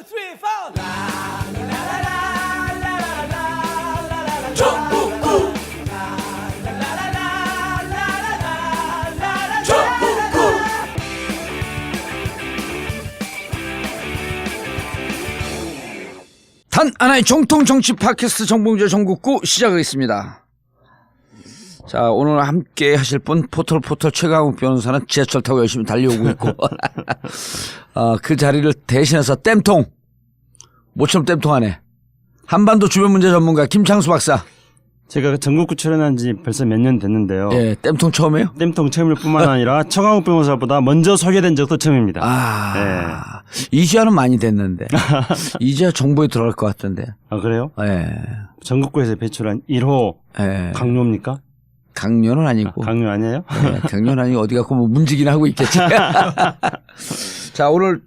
three, four. 전국구. 전국구. 단 하나의 정통 정치 팟캐스트 정봉재 전국구 시작하겠습니다. 자, 오늘 함께 하실 분 포털 최강욱 변호사는 지하철 타고 열심히 달려오고 있고 그 자리를 대신해서 땜통 모처럼 땜통하네 한반도 주변 문제 전문가 김창수 박사. 제가 전국구 출연한 지 벌써 몇 년 됐는데요. 예, 땜통 처음이에요? 땜통 처음일 뿐만 아니라 최강욱 변호사보다 먼저 소개된 적도 처음입니다. 이지아는 많이 됐는데 이지아 정부에 들어갈 것 같던데. 아, 그래요? 예. 전국구에서 배출한 1호 예. 강요입니까? 강요는 아니고. 강요 아니에요? 네, 강요는 아니고 어디 갖고 뭐 문지기나 하고 있겠지. 자, 오늘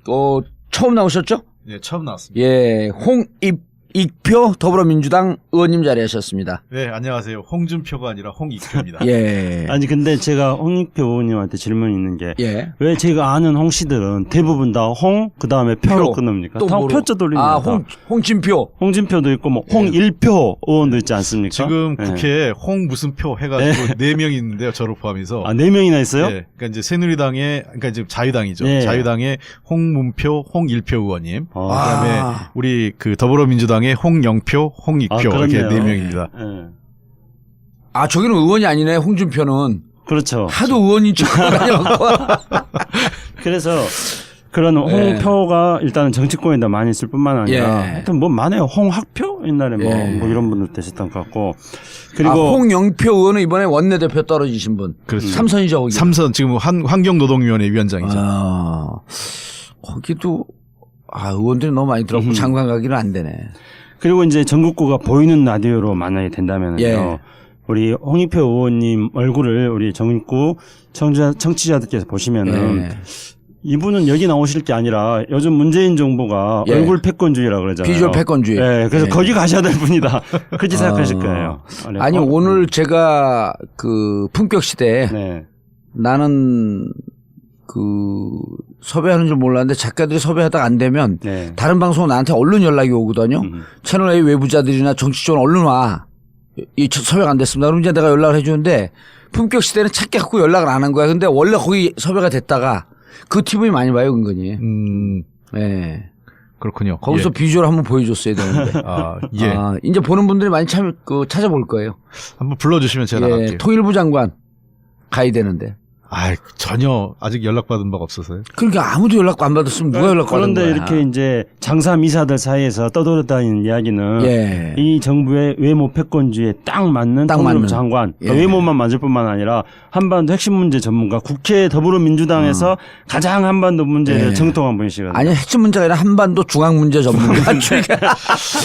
처음 나오셨죠? 네, 처음 나왔습니다. 예, 홍익표 더불어민주당 의원님 자리하셨습니다. 네, 안녕하세요. 홍준표가 아니라 홍익표입니다. 예. 아니 근데 제가 홍익표 의원님한테 질문이 있는 게 왜 예. 제가 아는 홍 씨들은 대부분 다 홍 그다음에 표로 끊습니까? 또 다 뭐로? 표자 돌립니다. 아, 홍진표. 홍진표도 있고 뭐 홍일표 의원도 있지 않습니까? 지금 예. 국회에 홍 무슨 표 해가지고 4명이 있는데요. 저를 포함해서. 아, 4명이나 있어요? 네, 그러니까 이제 새누리당의, 그러니까 이제 자유당이죠. 예. 자유당의 홍문표, 홍일표 의원님. 아. 그다음에 우리 그 더불어민주당의 홍영표, 홍익표 이렇게 그렇네요. 4명입니다. 예. 아, 저기는 의원이 아니네, 홍준표는. 그렇죠. 하도 의원인 척하고 다녀갖고. 그래서 그런 홍표가 일단은 정치권에다 많이 있을 뿐만 아니라 예. 하여튼 뭐 많아요. 홍학표 옛날에 뭐, 예. 뭐 이런 분들 되셨던 것 같고 그리고 홍영표 의원은 이번에 원내대표 떨어지신 분. 그렇죠. 삼선이죠, 거기. 삼선 지금 환경노동위원회 위원장이죠. 거기도 의원들이 너무 많이 들었고 장관 가기는 안 되네. 그리고 이제 전국구가 보이는 라디오로 만약에 된다면요. 예. 우리 홍익표 의원님 얼굴을 우리 전국구 청취자들께서 보시면은 예. 이분은 여기 나오실 게 아니라 요즘 문재인 정부가 예. 얼굴 패권주의라고 그러잖아요. 비주얼 패권주의. 예. 그래서 예. 거기 가셔야 될 분이다. 그렇게 생각하실 거예요. 아니, 오늘 제가 그 품격 시대에 네. 나는 섭외하는 줄 몰랐는데 작가들이 섭외하다가 안 되면 네. 다른 방송 나한테 얼른 연락이 오거든요. 채널 A 외부자들이나 정치적으로 얼른 와. 이 섭외가 안 됐습니다. 그럼 이제 내가 연락을 해주는데 품격 시대는 찾게 갖고 연락을 안 한 거야. 근데 원래 거기 섭외가 됐다가 그 TV에 많이 봐요, 은근히. 네. 그렇군요. 거기서 비주얼 한번 보여줬어야 되는데. 예. 이제 보는 분들이 많이 찾아볼 거예요. 한번 불러주시면 제가 예, 나갈게요. 통일부 장관 가야 되는데. 전혀 아직 연락받은 바가 없어서요. 그러니까 아무도 연락 안 받았으면 누가 연락 받은 거야. 그런데 이렇게 이제 장사 미사들 사이에서 떠돌아다니는 이야기는 예. 이 정부의 외모 패권주의에 딱 맞는 통일부 장관 예. 외모만 맞을 뿐만 아니라 한반도 핵심 문제 전문가 국회 더불어민주당에서 가장 한반도 문제를 예. 정통한 분이시거든요. 아니, 핵심 문제가 아니라 한반도 중앙 문제 전문가.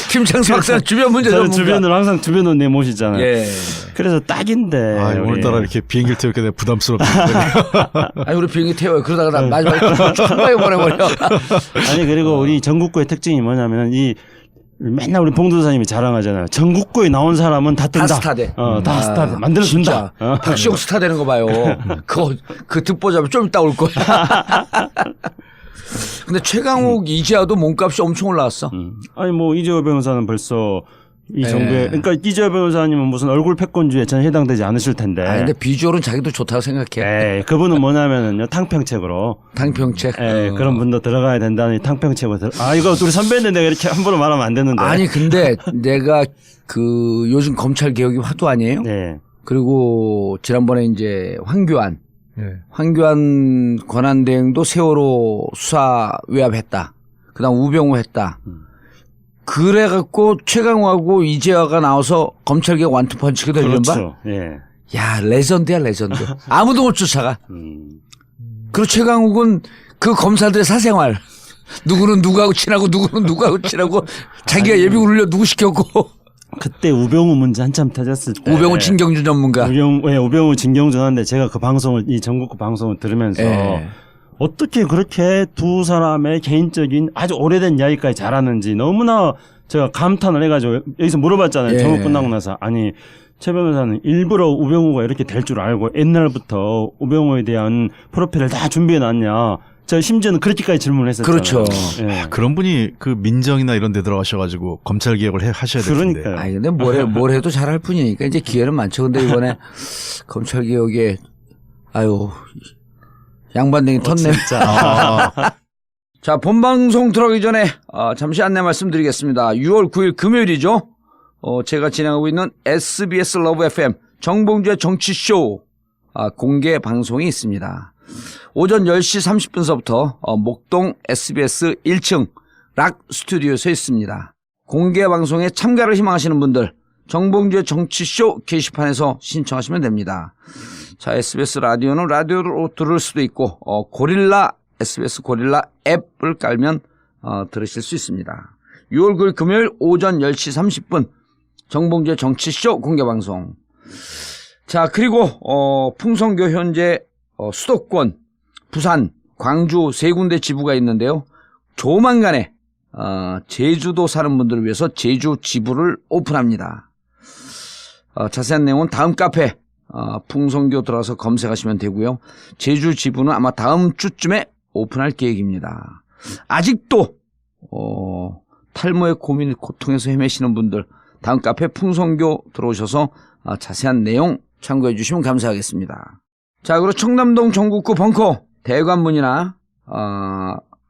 김창수 박사는 주변 문제 저는 전문가. 주변으로 항상 주변으로 내모시잖아요. 예. 그래서 딱인데 오늘따라 이렇게 비행기를 태우게 되면 부담스럽습니다. 아니, 우리 비행기 태워요. 그러다가 나 마지막에 출발해 보내버려. 아니 그리고 우리 전국구의 특징이 뭐냐면 이 맨날 우리 봉도사님이 자랑하잖아요. 전국구에 나온 사람은 다 뜬다. 다 스타돼. 다 스타 만들어준다. 박시영 스타 되는 거 봐요. 그 듣보잡이 좀 이따 올 거야. 근데 최강욱 이지아도 몸값이 엄청 올라왔어. 아니 뭐 이재호 변호사는 벌써 이 정부에 그러니까 이재호 변호사님은 무슨 얼굴 패권주의에 전혀 해당되지 않으실 텐데. 근데 비주얼은 자기도 좋다고 생각해. 그분은 뭐냐면은요 탕평책으로. 탕평책. 그런 분도 들어가야 된다는 탕평책으로. 이거 우리 선배인데 내가 이렇게 함부로 말하면 안 되는데. 아니 근데 내가 요즘 검찰 개혁이 화두 아니에요? 네. 그리고 지난번에 이제 황교안 권한대행도 세월호 수사 외압했다. 그다음 우병우 했다. 그래갖고 최강욱하고 이재화가 나와서 검찰개혁 완투펀치가 되는 바? 그렇죠. 예. 야, 레전드야, 레전드. 아무도 못 쫓아가. 그리고 최강욱은 그 검사들의 사생활. 누구는 누구하고 친하고 누구는 누구하고 친하고 자기가 예비군 훈련 누구 시켰고. 그때 우병우 문제 한참 터졌을 때. 우병우 진경준 전문가. 우병우 진경준 하는데 제가 그 방송을 이 전국구 방송을 들으면서 어떻게 그렇게 두 사람의 개인적인 아주 오래된 이야기까지 잘하는지 너무나 제가 감탄을 해가지고 여기서 물어봤잖아요. 전국 끝나고 나서. 아니 최 변호사는 일부러 우병우가 이렇게 될 줄 알고 옛날부터 우병우에 대한 프로필을 다 준비해 놨냐. 저 심지어는 그렇게까지 질문했었잖아요. 그렇죠. 예. 그런 분이 그 민정이나 이런 데 들어가셔가지고 검찰 개혁을 하셔야 될 텐데. 그러니까요. 아니 근데 뭘 해도 잘할 뿐이니까 이제 기회는 많죠. 근데 이번에 검찰 개혁에 아유 양반댕이 텄네. 진짜. 자, 본방송 들어가기 전에 잠시 안내 말씀드리겠습니다. 6월 9일 금요일이죠. 제가 진행하고 있는 SBS 러브 FM 정봉주의 정치쇼 공개 방송이 있습니다. 오전 10시 30분서부터 목동 SBS 1층 락 스튜디오에서 있습니다. 공개 방송에 참가를 희망하시는 분들 정봉주의 정치쇼 게시판에서 신청하시면 됩니다. 자, SBS 라디오는 라디오로 들을 수도 있고 고릴라 SBS 고릴라 앱을 깔면 들으실 수 있습니다. 6월 9일 금요일 오전 10시 30분 정봉주의 정치쇼 공개방송. 자, 그리고 풍성교 현재 수도권, 부산, 광주 세 군데 지부가 있는데요. 조만간에 제주도 사는 분들을 위해서 제주 지부를 오픈합니다. 자세한 내용은 다음 카페 풍성교 들어가서 검색하시면 되고요. 제주 지부는 아마 다음 주쯤에 오픈할 계획입니다. 아직도 탈모의 고민 고통에서 헤매시는 분들 다음 카페 풍성교 들어오셔서 자세한 내용 참고해 주시면 감사하겠습니다. 자, 그리고 청남동 전국구 벙커 대관 문의나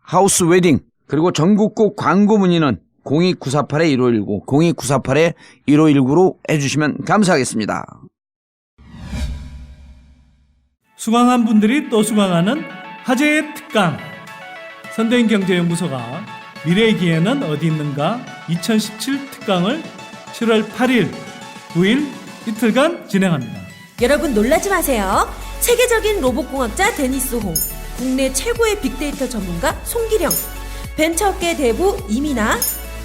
하우스 웨딩 그리고 전국구 광고 문의는 02948-1519 02948-1519로 해주시면 감사하겠습니다. 수강한 분들이 또 수강하는 화제의 특강 선대인 경제연구소가 미래의 기회는 어디 있는가 2017 특강을 7월 8일, 9일 이틀간 진행합니다. 여러분 놀라지 마세요. 세계적인 로봇공학자 데니스 홍, 국내 최고의 빅데이터 전문가 송기령, 벤처업계 대부 이민아,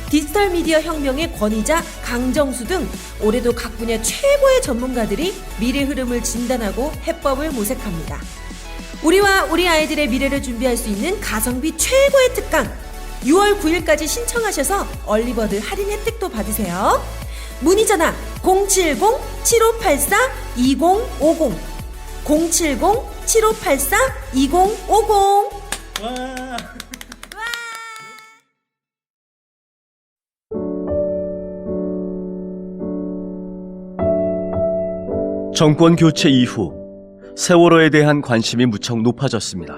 디지털 미디어 혁명의 권위자 강정수 등 올해도 각 분야 최고의 전문가들이 미래 흐름을 진단하고 해법을 모색합니다. 우리와 우리 아이들의 미래를 준비할 수 있는 가성비 최고의 특강 6월 9일까지 신청하셔서 얼리버드 할인 혜택도 받으세요. 문의 전화 070-7584-2050 070-7584-2050 와. 정권 교체 이후 세월호에 대한 관심이 무척 높아졌습니다.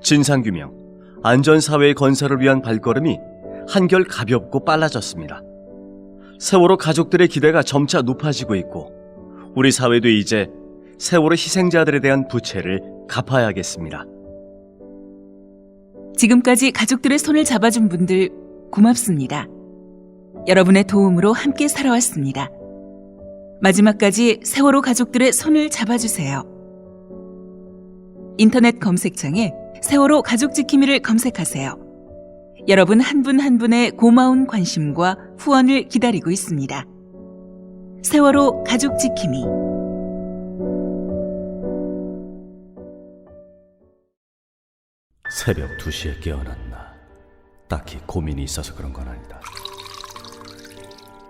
진상규명, 안전사회 건설을 위한 발걸음이 한결 가볍고 빨라졌습니다. 세월호 가족들의 기대가 점차 높아지고 있고 우리 사회도 이제 세월호 희생자들에 대한 부채를 갚아야겠습니다. 지금까지 가족들의 손을 잡아준 분들 고맙습니다. 여러분의 도움으로 함께 살아왔습니다. 마지막까지 세월호 가족들의 손을 잡아주세요. 인터넷 검색창에 세월호 가족지킴이를 검색하세요. 여러분 한 분 한 분의 고마운 관심과 후원을 기다리고 있습니다. 세월호 가족지킴이. 새벽 2시에 깨어났나? 딱히 고민이 있어서 그런 건 아니다.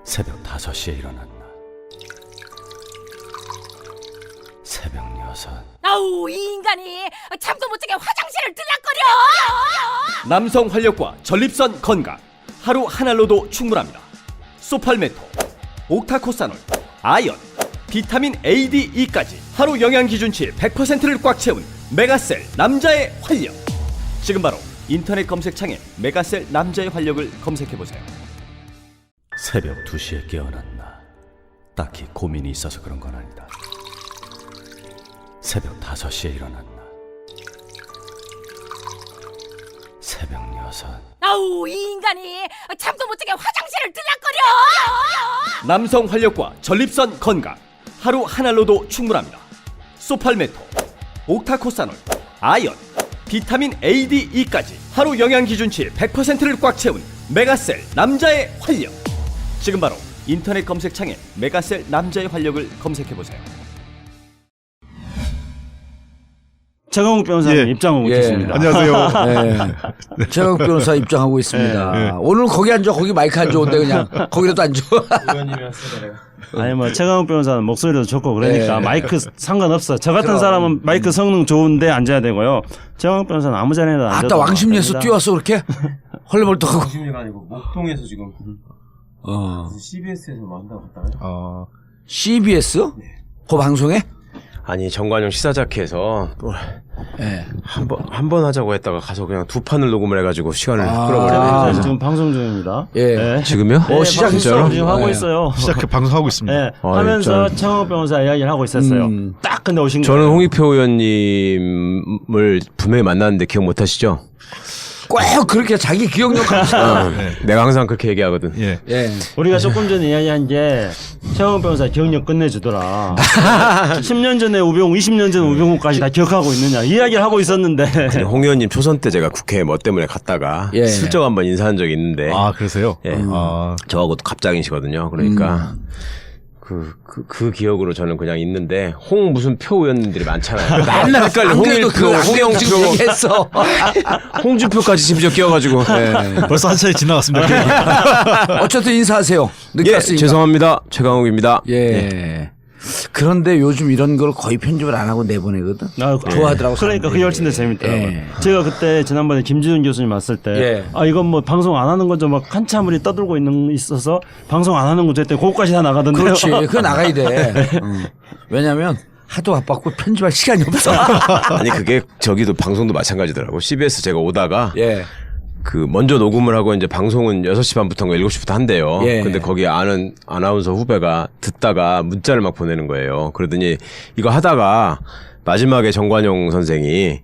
새벽 5시에 일어났나? 새벽 6. 아우, 이 인간이 잠도 못 자게 화장실을 들락거려. 남성 활력과 전립선 건강 하루 한 알로도 충분합니다. 소팔메토, 옥타코사놀, 아연, 비타민 A, D, E까지 하루 영양 기준치 100%를 꽉 채운 메가셀 남자의 활력. 지금 바로 인터넷 검색창에 메가셀 남자의 활력을 검색해보세요. 새벽 2시에 깨어났나? 딱히 고민이 있어서 그런 건 아니다. 새벽 5시에 일어났나? 새벽 6. 아우, 이 인간이 잠도 못 자게 화장실을 들락거려. 남성 활력과 전립선 건강 하루 한 알로도 충분합니다. 소팔메토, 옥타코사놀, 아연, 비타민 A, D, E까지 하루 영양 기준치 100%를 꽉 채운 메가셀 남자의 활력. 지금 바로 인터넷 검색창에 메가셀 남자의 활력을 검색해보세요. 최강욱 변호사님 예. 입장을 묻겠습니다. 안녕하세요. 네. 최강욱 변호사 입장하고 있습니다. 네. 오늘 거기 앉아, 거기 마이크 안 좋은데 그냥 거기라도 앉아. 아니 뭐 최강욱 변호사는 목소리도 좋고 그러니까 예. 마이크 상관없어. 저 같은 그럼. 사람은 마이크 성능 좋은데 앉아야 되고요. 최강욱 변호사는 아무 자리에도 앉아도 아따 왕십리에서 됩니다. 뛰어왔어 그렇게 헐레벌떡하고. 왕십리가 아니고 목동에서 지금 CBS에서 뭐 한다고 갔다가요? CBS? 그 방송에? 아니 정관용 시사자키에서 네. 한번 하자고 했다가 가서 그냥 두 판을 녹음을 해가지고 시간을 아. 끌어버려요. 지금 방송 중입니다. 예. 네. 지금요? 시작했어. 지금 하고 네. 있어요. 시작해 방송하고 있습니다. 네. 아, 하면서 전- 최강욱 변호사 이야기를 하고 있었어요. 딱 근데 오신 저는 거예요. 홍익표 의원님을 분명히 만났는데 기억 못 하시죠? 꼭 그렇게 자기 기억력 내가 항상 그렇게 얘기하거든. 예. 예. 우리가 조금 전에 이야기한 게 최강욱 변호사 기억력 끝내주더라. 10년 전에 우병우, 20년 전 우병우까지 다 기억하고 있느냐 이 이야기를 하고 있었는데 홍 의원님 초선 때 제가 국회에 뭐 때문에 갔다가 예. 슬쩍 한번 인사한 적이 있는데 아 그러세요? 예. 아, 저하고도 갑작이시거든요. 그러니까 그 기억으로 저는 그냥 있는데 홍 무슨 표 의원님들이 많잖아요. 맨날 헷갈려. 홍일표, 홍영표, 얘기했어. 홍준표까지 심지어 끼어가지고. 예. 벌써 한 차례 지나갔습니다. 그 얘기. 어쨌든 인사하세요. 늦게 예, 왔으니까. 죄송합니다. 최강욱입니다. 예. 그런데 요즘 이런 걸 거의 편집을 안 하고 내보내거든. 좋아하더라고. 그러니까 그게 훨씬 더 재밌더라고요. 예. 제가 그때 지난번에 김지훈 교수님 왔을 때 예. 이건 뭐 방송 안 하는 거죠. 막 한참을 떠들고 있어서 방송 안 하는 거죠. 그때 그거까지 다 나가던데요. 그렇지. 그거 나가야 돼. 왜냐면 하도 바빴고 편집할 시간이 없어. 아니 그게 저기도 방송도 마찬가지더라고. CBS 제가 오다가 예. 그 먼저 녹음을 하고 이제 방송은 6시 반부터인가 7시부터 한대요. 예. 근데 거기 아는 아나운서 후배가 듣다가 문자를 막 보내는 거예요. 그러더니 이거 하다가 마지막에 정관용 선생이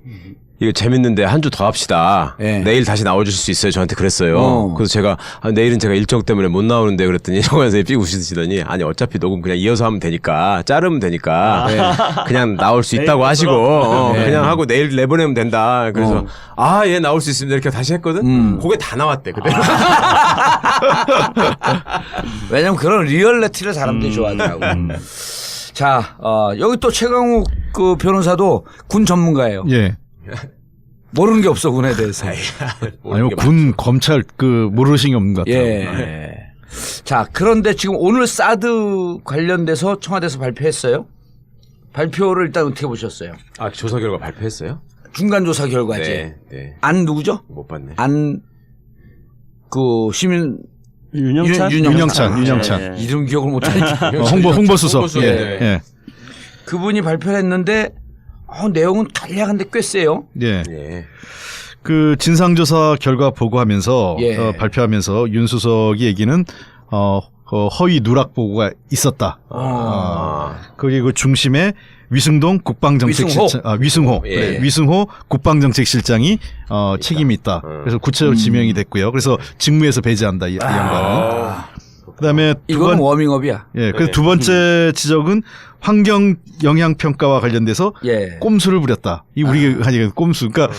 이거 재밌는데 한 주 더 합시다. 예. 내일 다시 나와주실 수 있어요? 저한테 그랬어요. 그래서 제가 내일은 제가 일정 때문에 못 나오는데 그랬더니 정관용 선생님이 삐 웃으시더니 아니 어차피 녹음 그냥 이어서 하면 되니까 자르면 되니까 그냥 나올 수 있다고 하시고 그냥 하고 내일 내보내면 된다. 그래서 예 나올 수 있습니다. 이렇게 다시 했거든. 그게 다 나왔대 그대로. 왜냐면 그런 리얼리티를 사람들이 좋아하더라고. 자, 여기 또 최강욱 그 변호사도 군 전문가예요. 예. 모르는 게 없어, 군에 대해서. 아니요 군 검찰 그 모르신 게 없는 것 같아요. 예. 자, 그런데 지금 오늘 사드 관련돼서 청와대에서 발표했어요. 발표를 일단 어떻게 보셨어요? 아 조사 결과 발표했어요? 중간조사 결과지. 네. 안 누구죠? 못 봤네. 안, 그, 시민, 윤영찬? 윤영찬. 이름 기억을 못하니까. 홍보수석. 예. 예. 그분이 발표를 했는데, 내용은 간략한데 꽤 세요. 예. 예. 그 진상조사 결과 보고하면서 예. 발표하면서 윤 수석이 얘기는 허위 누락 보고가 있었다. 그리고 중심에 위승동 국방정책실장, 위승호, 예. 그래, 위승호 국방정책실장이 책임이 있다. 그래서 구체적으로 지명이 됐고요. 그래서 직무에서 배제한다 이 양반은. 그다음에 이건 워밍업이야. 예, 그래서 두 번째 지적은 환경 영향 평가와 관련돼서 예. 꼼수를 부렸다. 이 우리가 하니까 꼼수. 그러니까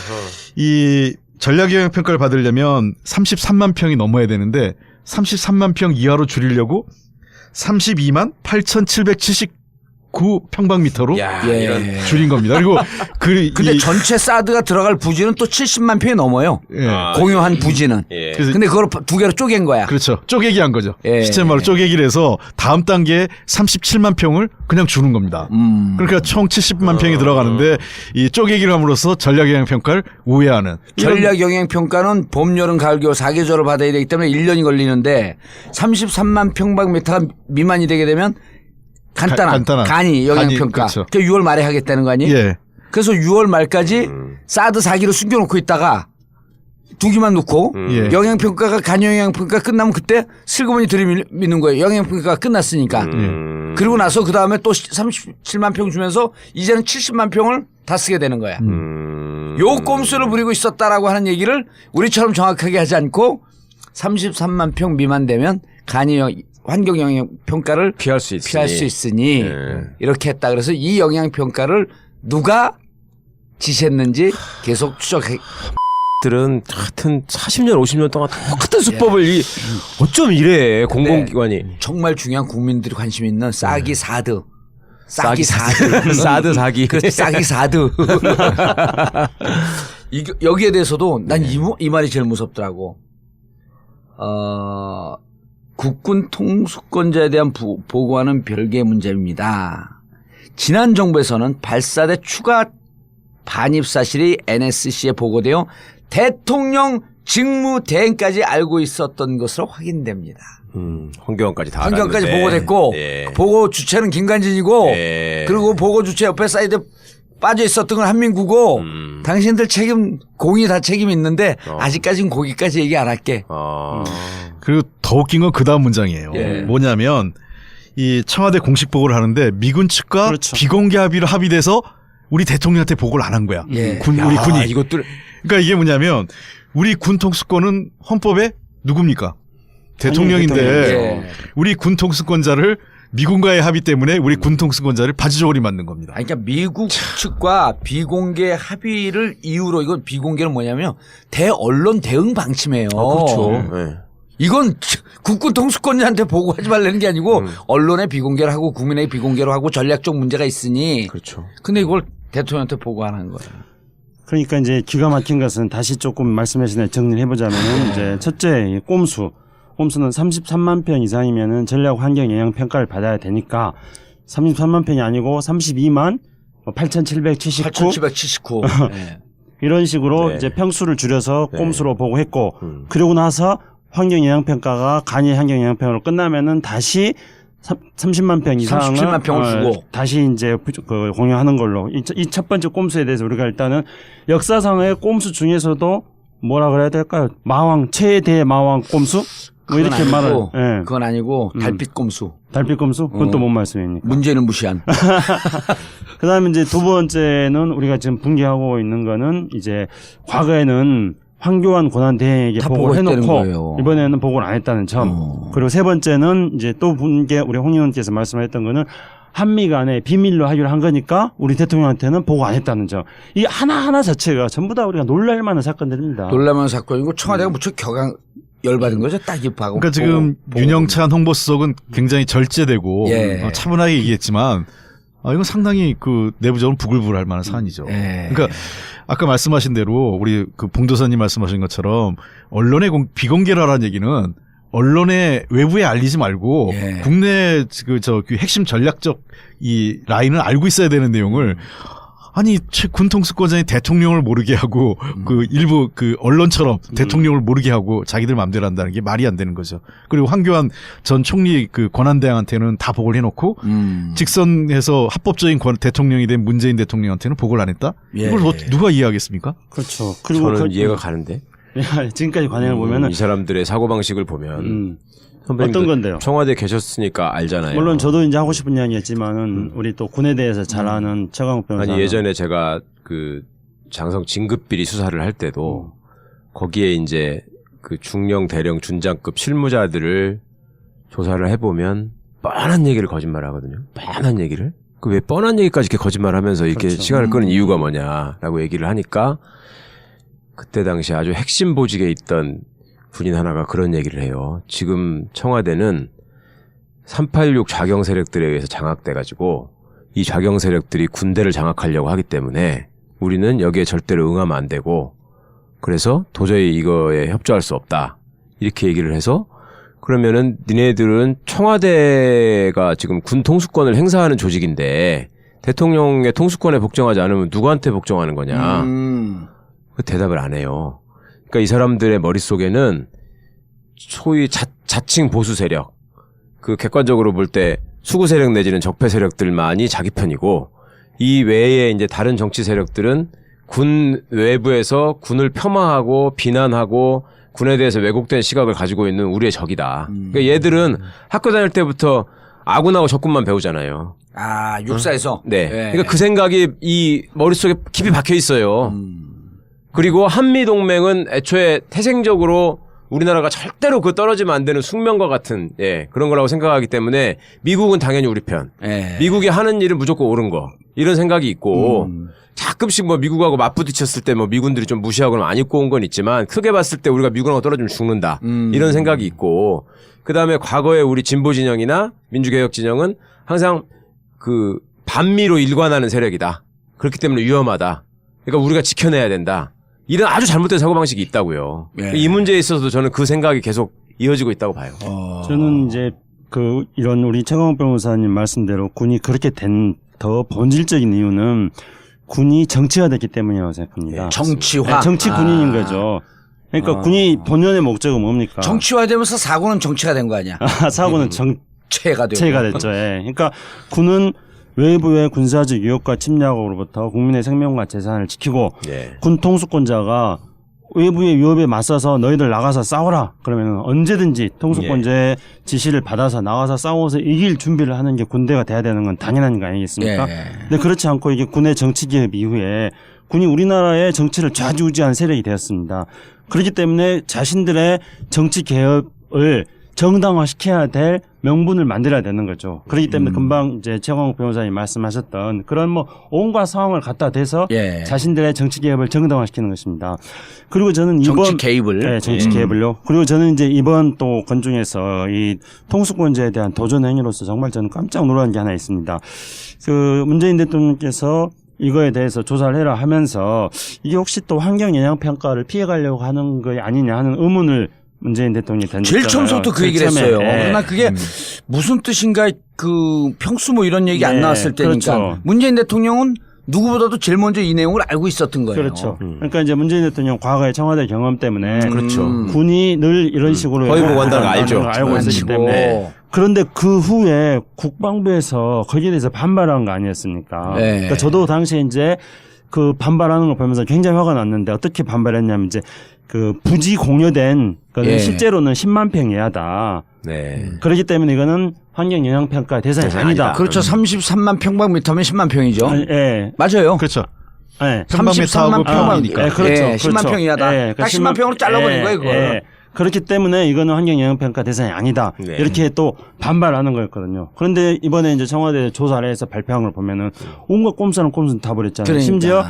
이 전략 영향 평가를 받으려면 33만 평이 넘어야 되는데 33만 평 이하로 줄이려고 32만 8,779 평방미터로 예. 줄인 겁니다. 그리고 근데 전체 사드가 들어갈 부지는 또 70만 평이 넘어요. 예. 공유한 부지는. 예. 그래서 근데 그걸 두 개로 쪼갠 거야. 그렇죠. 쪼개기 한 거죠. 예. 시체말로 쪼개기를 해서 다음 단계에 37만 평을 그냥 주는 겁니다. 그러니까 총 70만 평이 들어가는데 이 쪼개기를 함으로써 전략 영향 평가를 우회하는. 전략 영향 평가는 봄, 여름, 가을, 겨울 4계절을 받아야 되기 때문에 1년이 걸리는데 33만 평방미터가 미만이 되게 되면 간단한 간이 영향 평가. 그렇죠. 그 6월 말에 하겠다는 거 아니에요? 예. 그래서 6월 말까지 사드 4기를 숨겨놓고 있다가 2기만 놓고 예. 영향평가가 간영향평가 끝나면 그때 슬그머니 들이미는 거예요. 영향평가가 끝났으니까. 그리고 나서 그 다음에 또 37만 평 주면서 이제는 70만 평을 다 쓰게 되는 거야. 요 꼼수를 부리고 있었다라고 하는 얘기를 우리처럼 정확하게 하지 않고 33만 평 미만 되면 환경 영향 평가를 피할 수 있으니 이렇게 했다. 그래서 이 영향 평가를 누가 지시했는지 계속 추적해. 들은 하여튼 40년 50년 동안 똑같은 수법을 어쩜 이래 공공기관이. 정말 중요한 국민들이 관심 있는 싹이 사드. 싹이 사드. 사드 사기. 그 싹이 사드. 여기에 대해서도 난 이 말이 제일 무섭더라고. 국군 통수권자에 대한 보고와는 별개의 문제입니다. 지난 정부에서는 발사대 추가 반입 사실이 NSC에 보고되어 대통령 직무 대행까지 알고 있었던 것으로 확인됩니다. 황교안까지 다 황교안까지 알았는데. 보고됐고 예. 보고 주체는 김관진이고 예. 그리고 보고 주체 옆에 사이드 빠져 있었던 건 한민구고 당신들 책임 공이 다 책임이 있는데 아직까지는 거기까지 얘기 안 할게. 그리고 더 웃긴 건 그 다음 문장이에요. 예. 뭐냐면 이 청와대 공식 보고를 하는데 미군 측과 그렇죠. 비공개 합의로 합의돼서 우리 대통령한테 보고를 안 한 거야. 예. 우리 군이. 이것들 그러니까 이게 뭐냐면 우리 군 통수권은 헌법에 누굽니까? 대통령인데 대통령. 예. 우리 군 통수권자를 미군과의 합의 때문에 우리 군 통수권자를 바지저고리 만든 겁니다. 아니, 그러니까 미국 측과 비공개 합의를 이유로 이건 비공개는 뭐냐면 대언론 대응 방침이에요. 그렇죠. 예. 이건 국군 통수권자한테 보고하지 말라는 게 아니고 언론에 비공개를 하고 국민에게 비공개로 하고 전략적 문제가 있으니. 그렇죠. 근데 이걸 대통령한테 보고하는 거예요. 그러니까 이제 기가 막힌 것은 다시 조금 말씀하신 대로 정리를 해보자면은 이제 첫째 꼼수는 33만 평 이상이면은 전략 환경 영향 평가를 받아야 되니까 33만 평이 아니고 32만 8,779 8,779. 네. 이런 식으로 네. 이제 평수를 줄여서 네. 꼼수로 보고했고 그러고 나서 환경 영향 평가가 간이 환경 영향 평가로 끝나면은 다시 30만 평 이상을 37만 평을 주고 다시 이제 그 공유하는 걸로 이 첫 번째 꼼수에 대해서 우리가 일단은 역사상의 꼼수 중에서도 뭐라 그래야 될까요? 마왕 최대 마왕 꼼수 뭐 이렇게 그건 말을 아니고, 예. 그건 아니고 달빛 꼼수. 달빛 꼼수? 그건 또 뭔 말씀입니까? 문제는 무시한. 그다음에 이제 두 번째는 우리가 지금 분개하고 있는 거는 이제 과거에는 황교안 고난대행에게 다 보고를 보고했다는 해놓고 거예요. 이번에는 보고를 안 했다는 점. 그리고 세 번째는 이제 또 분개 우리 홍 의원께서 말씀하셨던 거는 한미 간에 비밀로 합의를 한 거니까 우리 대통령한테는 보고 안 했다는 점. 이 하나하나 자체가 전부 다 우리가 놀랄 만한 사건들입니다. 놀라운 사건이고 청와대가 무척 열받은 거죠. 딱 입하고. 그러니까 지금 윤영찬 홍보수석은 굉장히 절제되고 예. 차분하게 얘기했지만 이건 상당히 그 내부적으로 부글부글할 만한 사안이죠. 예. 그러니까 아까 말씀하신 대로 우리 그 봉도사님 말씀하신 것처럼 언론에 비공개를 하라는 얘기는 언론에 외부에 알리지 말고 예. 국내 그 핵심 전략적 이 라인을 알고 있어야 되는 내용을 아니 군 통수권자니 대통령을 모르게 하고 그 일부 그 언론처럼 대통령을 모르게 하고 자기들 마음대로 한다는 게 말이 안 되는 거죠. 그리고 황교안 전 총리 그 권한대행한테는 다 보고를 해놓고 직선해서 합법적인 대통령이 된 문재인 대통령한테는 보고를 안 했다. 예. 이걸 누가 이해하겠습니까? 그렇죠. 그리고 저는 이해가 가는데. 지금까지 관행을 보면은 이 사람들의 사고 방식을 보면 선배님도 어떤 건데요? 청와대 계셨으니까 알잖아요. 물론 저도 이제 하고 싶은 이야기였지만은 우리 또 군에 대해서 잘 아는 최강욱 변호사. 아니 예전에 제가 그 장성 진급비리 수사를 할 때도 거기에 이제 그 중령 대령 준장급 실무자들을 조사를 해보면 뻔한 얘기를 거짓말하거든요. 뻔한 얘기를. 그 왜 뻔한 얘기까지 이렇게 거짓말하면서 이렇게 그렇죠. 시간을 끄는 이유가 뭐냐라고 얘기를 하니까 그때 당시 아주 핵심 보직에 있던 군인 하나가 그런 얘기를 해요. 지금 청와대는 386 좌경 세력들에 의해서 장악돼가지고 이 좌경 세력들이 군대를 장악하려고 하기 때문에 우리는 여기에 절대로 응하면 안 되고 그래서 도저히 이거에 협조할 수 없다. 이렇게 얘기를 해서 그러면은 니네들은 청와대가 지금 군 통수권을 행사하는 조직인데 대통령의 통수권에 복종하지 않으면 누구한테 복종하는 거냐. 그 대답을 안 해요. 그러니까 이 사람들의 머릿속에는 소위 자칭 보수 세력, 그 객관적으로 볼 때 수구 세력 내지는 적폐 세력들만이 자기 편이고 이 외에 이제 다른 정치 세력들은 군 외부에서 군을 폄하하고 비난하고 군에 대해서 왜곡된 시각을 가지고 있는 우리의 적이다. 그러니까 얘들은 학교 다닐 때부터 아군하고 적군만 배우잖아요. 아, 육사에서? 네. 예. 그러니까 그 생각이 이 머릿속에 깊이 박혀 있어요. 그리고 한미동맹은 애초에 태생적으로 우리나라가 절대로 그 떨어지면 안 되는 숙명과 같은 그런 거라고 생각하기 때문에 미국은 당연히 우리 편. 예. 미국이 하는 일은 무조건 옳은 거. 이런 생각이 있고 가끔씩 뭐 미국하고 맞부딪혔을 때 뭐 미군들이 좀 무시하거나 안 입고 온 건 있지만 크게 봤을 때 우리가 미군하고 떨어지면 죽는다. 이런 생각이 있고 그다음에 과거에 우리 진보 진영이나 민주개혁 진영은 항상 그 반미로 일관하는 세력이다. 그렇기 때문에 위험하다. 그러니까 우리가 지켜내야 된다. 이런 아주 잘못된 사고방식이 있다고요. 예. 이 문제에 있어서도 저는 그 생각이 계속 이어지고 있다고 봐요. 저는 이제 이런 우리 최강욱 변호사님 말씀대로 군이 그렇게 된 더 본질적인 이유는 군이 정치화됐기 때문이라고 생각합니다. 정치화. 네, 정치 군인인 거죠. 그러니까 군이 본연의 목적은 뭡니까? 정치화되면서 사고는 정치가 된 거 아니야? 사고는 체가 되고. 체가 됐죠. 예. 그러니까 군은 외부의 군사적 유혹과 침략으로부터 국민의 생명과 재산을 지키고 예. 군 통수권자가 외부의 위협에 맞서서 너희들 나가서 싸워라. 그러면 언제든지 통수권자의 지시를 받아서 나가서 싸워서 이길 준비를 하는 게 군대가 돼야 되는 건 당연한 거 아니겠습니까? 예. 근데 그렇지 않고 이게 군의 정치 개혁 이후에 군이 우리나라의 정치를 좌지우지한 세력이 되었습니다. 그렇기 때문에 자신들의 정치 개혁을 정당화시켜야 될 명분을 만들어야 되는 거죠. 그렇기 때문에 금방 이제 최강욱 변호사님 말씀하셨던 그런 뭐 온갖 상황을 갖다 대서 예. 자신들의 정치 개혁을 정당화시키는 것입니다. 그리고 저는 이번 정치 개입을. 네, 정치 개입을요. 그리고 저는 이제 이번 또 건중에서 이 통수권자에 대한 도전 행위로서 정말 저는 깜짝 놀란 게 하나 있습니다. 문재인 대통령께서 이거에 대해서 조사를 해라 하면서 이게 혹시 또 환경 영향 평가를 피해가려고 하는 거 아니냐 하는 의문을 문재인 대통령이 던졌잖아요. 제일 처음부터 그 얘기를 제일 처음에. 했어요. 그러나 그게 무슨 뜻인가 그 평수 뭐 이런 얘기 안 네, 나왔을 때니까 그렇죠. 문재인 대통령은 누구보다도 제일 먼저 이 내용을 알고 있었던 거예요. 그렇죠. 그러니까 이제 문재인 대통령 과거의 청와대 경험 때문에 그렇죠. 군이 늘 이런 식으로 허위 보고한다는 걸 알죠. 알고 있었기 아니고. 때문에. 그런데 그 후에 국방부에서 거기에 대해서 반발한 거 아니었습니까? 네. 그러니까 저도 당시에 이제 그 반발하는 걸 보면서 굉장히 화가 났는데 어떻게 반발했냐면 이제 그 부지 공여된 거는 예. 실제로는 10만 평 이하다. 네. 그렇기 때문에 이거는 환경 영향 평가 대상이 아니다. 그렇죠. 33만 평방미터면 10만 평이죠. 예. 맞아요. 그렇죠. 예. 33만 평이니까. 예, 그렇죠. 예, 10만 평이하다. 예, 딱 10만 평으로 잘라버린 거예요, 그걸. 그렇기 때문에 이거는 환경 영향 평가 대상이 아니다. 네. 이렇게 또 반발하는 거였거든요. 그런데 이번에 이제 청와대 조사를 해서 발표한 걸 보면은 온갖 꼼수는 다 버렸잖아요. 그러니까. 심지어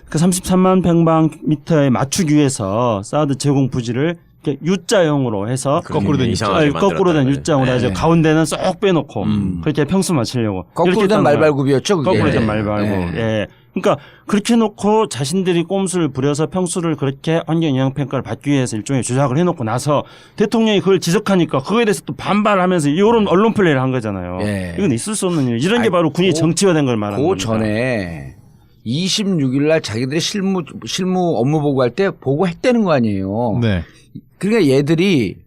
그 33만 평방미터에 맞추기 위해서 사드 제공 부지를 이렇게 U자형으로 해서 거꾸로 된 이상하게 거꾸로 된 만들었다는 U자형으로 해서 가운데는 쏙 빼놓고 그렇게 평수 맞추려고 거꾸로 이렇게 된 했다는 거예요. 말발굽이었죠. 그게. 거꾸로 된 말발굽. 예. 그러니까 그렇게 놓고 자신들이 꼼수를 부려서 평수를 그렇게 환경 영향 평가를 받기 위해서 일종의 조작을 해놓고 나서 대통령이 그걸 지적하니까 그거에 대해서 또 반발하면서 이런 언론 플레이를 한 거잖아요. 예. 이건 있을 수 없는 일. 이런 게 바로 군이 정치화된 걸 말하는 그 겁니다. 전에 26일 날 자기들이 실무 업무 보고할 때 보고했다는 거 아니에요. 네. 그러니까 얘들이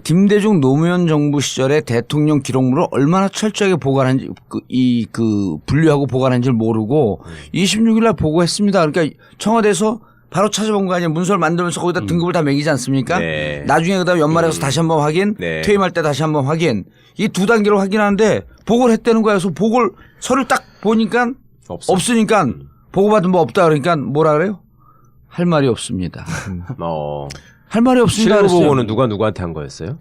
김대중 노무현 정부 시절에 대통령 기록물을 얼마나 철저하게 보관한지 분류하고 보관한지를 모르고 26일 날 보고했습니다. 그러니까 청와대에서 바로 찾아본 거 아니에요. 문서를 만들면서 거기다 등급을 다 매기지 않습니까? 네. 나중에 그다음에 연말에 가서 다시 한번 확인, 네. 퇴임할 때 다시 한번 확인. 이 두 단계로 확인하는데 보고를 했다는 거야. 그래서 서를 딱 보니까 없으니까 보고받은 뭐 없다 그러니까 뭐라 그래요? 할 말이 없습니다. 할 말이 없습니다. 실무 그랬어요. 보고는 누구한테 한 거였어요?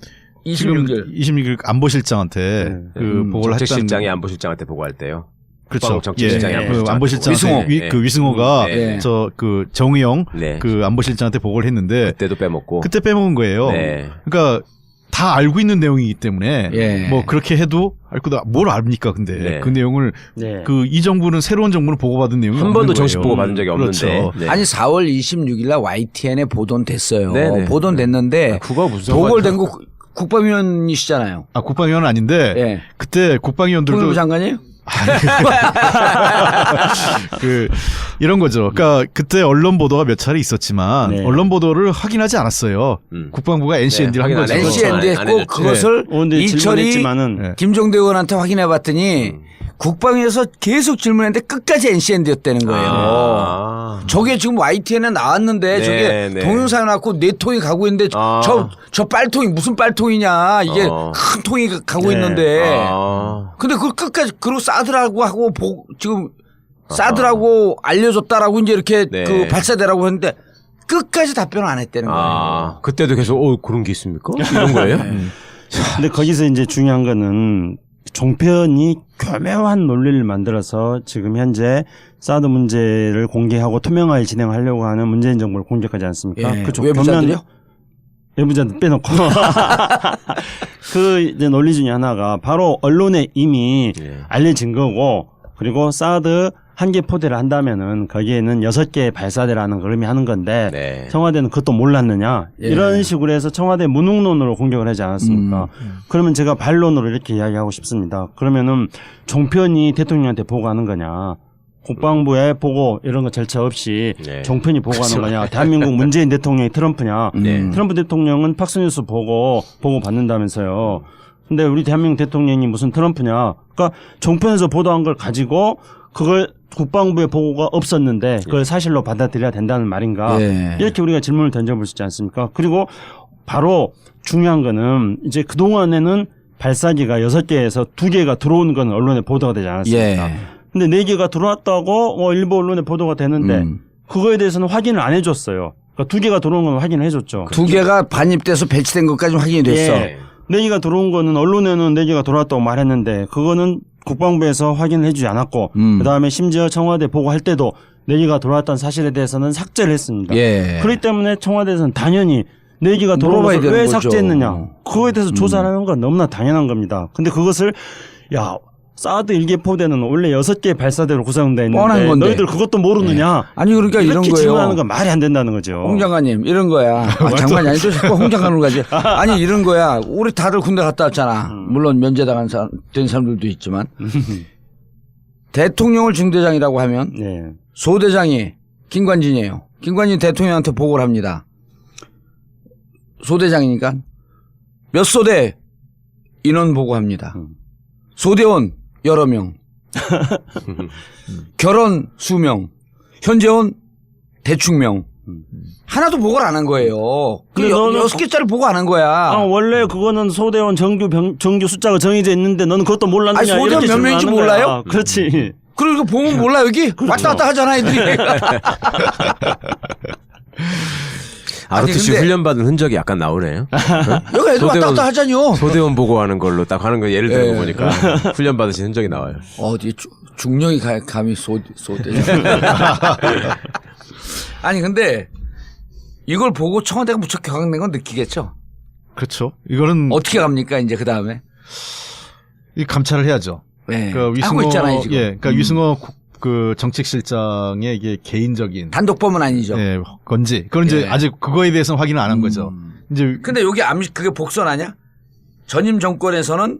26일. 안보실장한테 그 보고를 정책실장이 했다는. 안보실장한테 보고할 때요. 그렇죠. 정책실장이 그 안보실장한테 안보실장한테 위승호가 네. 그 정의영 네. 그 안보실장한테 보고를 했는데 그때도 빼먹고. 그때 빼먹은 거예요. 네. 그러니까 다 알고 있는 내용이기 때문에 예. 뭐 그렇게 해도 뭘 압니까? 근데 네. 그 내용을 네. 이 정부는 새로운 정부는 보고받은 내용이 한 없는 번도 거예요. 정식 보고 받은 적이 없는데. 그렇죠. 네. 아니 4월 26일 날 YTN에 보도됐어요. 네네. 보도됐는데 그거 무슨 보고를 된 거 국방위원이시잖아요. 국방위원은 아닌데 예. 그때 국방위원들도 통일부 장관이에요? 이런 거죠. 그러니까 그때 언론 보도가 몇 차례 있었지만 네. 언론 보도를 확인하지 않았어요. 국방부가 NCND를 한 거죠. NCND 안 했고 해줬죠. 그것을 근데 이철이 질문했지만은 네. 김종대 의원한테 확인해 봤더니 국방위에서 계속 질문했는데 끝까지 NCND였다는 거예요. 저게 지금 YTN에 나왔는데 네, 저게 네. 동영상에 나왔고 네 통이 가고 있는데 저 빨통이 무슨 빨통이냐 이게 큰 통이 가고 네. 있는데 근데 그걸 끝까지 그리고 사드라고 하고 지금 사드라고 알려줬다라고 이제 이렇게 네. 그 발사대라고 했는데 끝까지 답변을 안 했다는 거예요. 그때도 계속 그런 게 있습니까? 이런 거예요? 근데 거기서 이제 중요한 거는 종편이 교묘한 논리를 만들어서 지금 현재 사드 문제를 공개하고 투명하게 진행하려고 하는 문재인 정부를 공격하지 않습니까? 예. 그 외부자들이요? 내부자들 빼놓고 그 이제 논리 중에 하나가 바로 언론에 이미 알려진 거고 그리고 사드 한 개 포대를 한다면은 거기에는 6개 발사대라는 걸 의미하는 건데 네. 청와대는 그것도 몰랐느냐 예. 이런 식으로 해서 청와대 무능론으로 공격을 하지 않았습니까? 그러면 제가 반론으로 이렇게 이야기하고 싶습니다. 그러면은 종편이 대통령한테 보고하는 거냐? 국방부에 보고 이런 거 절차 없이 네. 종편이 보고하는 거냐? 대한민국 문재인 대통령이 트럼프냐? 네. 트럼프 대통령은 팍스뉴스 보고 받는다면서요. 근데 우리 대한민국 대통령이 무슨 트럼프냐? 그러니까 종편에서 보도한 걸 가지고 그걸 국방부의 보고가 없었는데 그걸 사실로 받아들여야 된다는 말인가? 예. 이렇게 우리가 질문을 던져볼 수 있지 않습니까? 그리고 바로 중요한 거는 이제 그동안에는 발사기가 6개에서 2개가 들어오는 건 언론에 보도가 되지 않았습니까? 예. 근데 4개가 들어왔다고 일부 언론에 보도가 되는데 그거에 대해서는 확인을 안 해줬어요. 그러니까 2개가 들어온 건 확인을 해줬죠. 2개가 반입돼서 배치된 것까지 확인이 됐어. 예. 4개가 들어온 거는 언론에는 4개가 들어왔다고 말했는데 그거는 국방부에서 확인을 해주지 않았고 그다음에 심지어 청와대 보고할 때도 4개가 들어왔다는 사실에 대해서는 삭제를 했습니다. 예. 그렇기 때문에 청와대에서는 당연히 4개가 들어온 물어봐야 것을 되는 왜 거죠. 삭제했느냐 그거에 대해서 조사를 하는 건 너무나 당연한 겁니다. 근데 그것을 사드 1개 포대는 원래 6개 발사대로 구성되어 뻔한 있는데 건데. 너희들 그것도 모르느냐 아니 그러니까 이런 이렇게 거예요. 질문하는 건 말이 안 된다는 거죠. 홍 장관님 이런 거야. 장관이 아니죠. 자꾸 홍 장관으로 가지. 아니 이런 거야. 우리 다들 군대 갔다 왔잖아. 물론 면제당한 된 사람들도 있지만 대통령을 중대장이라고 하면 네. 소대장이 김관진이에요. 김관진 대통령한테 보고를 합니다. 소대장이니까 몇 소대 인원 보고합니다. 소대원 여러 명, 결혼 수명, 현재원 대충명. 하나도 보고를 안 한 거예요. 그 근데 너는 6개짜리 보고 안 한 거야. 원래 그거는 소대원 정규 숫자가 정해져 있는데 너는 그것도 몰랐느냐? 아니, 소대원 이렇게 몇 명인지 질문하는 거야. 몰라요? 그렇지. 그리고 보면 몰라 여기 왔다 갔다 하잖아 애들이. ROTC 근데- 훈련받은 흔적이 약간 나오네요. 여기 애들 왔다 갔다 하잖요. 소대원 보고하는 걸로 딱 하는 거 예를 들어 예. 보니까 훈련받으신 흔적이 나와요. 어디 중령이 감히 소대. 아니 근데 이걸 보고 청와대가 무척 격앙된 건 느끼겠죠. 그렇죠. 이거는 어떻게 갑니까 이제 그 다음에? 이 감찰을 해야죠. 네. 그러니까 하고 있잖아요 지금. 예, 그러니까 위승호 그 정책실장의 이게 개인적인 단독범은 아니죠. 예, 건지 그건 이제 예. 아직 그거에 대해서는 확인을 안 한 거죠. 이제 근데 여기 그게 복선하냐? 전임 정권에서는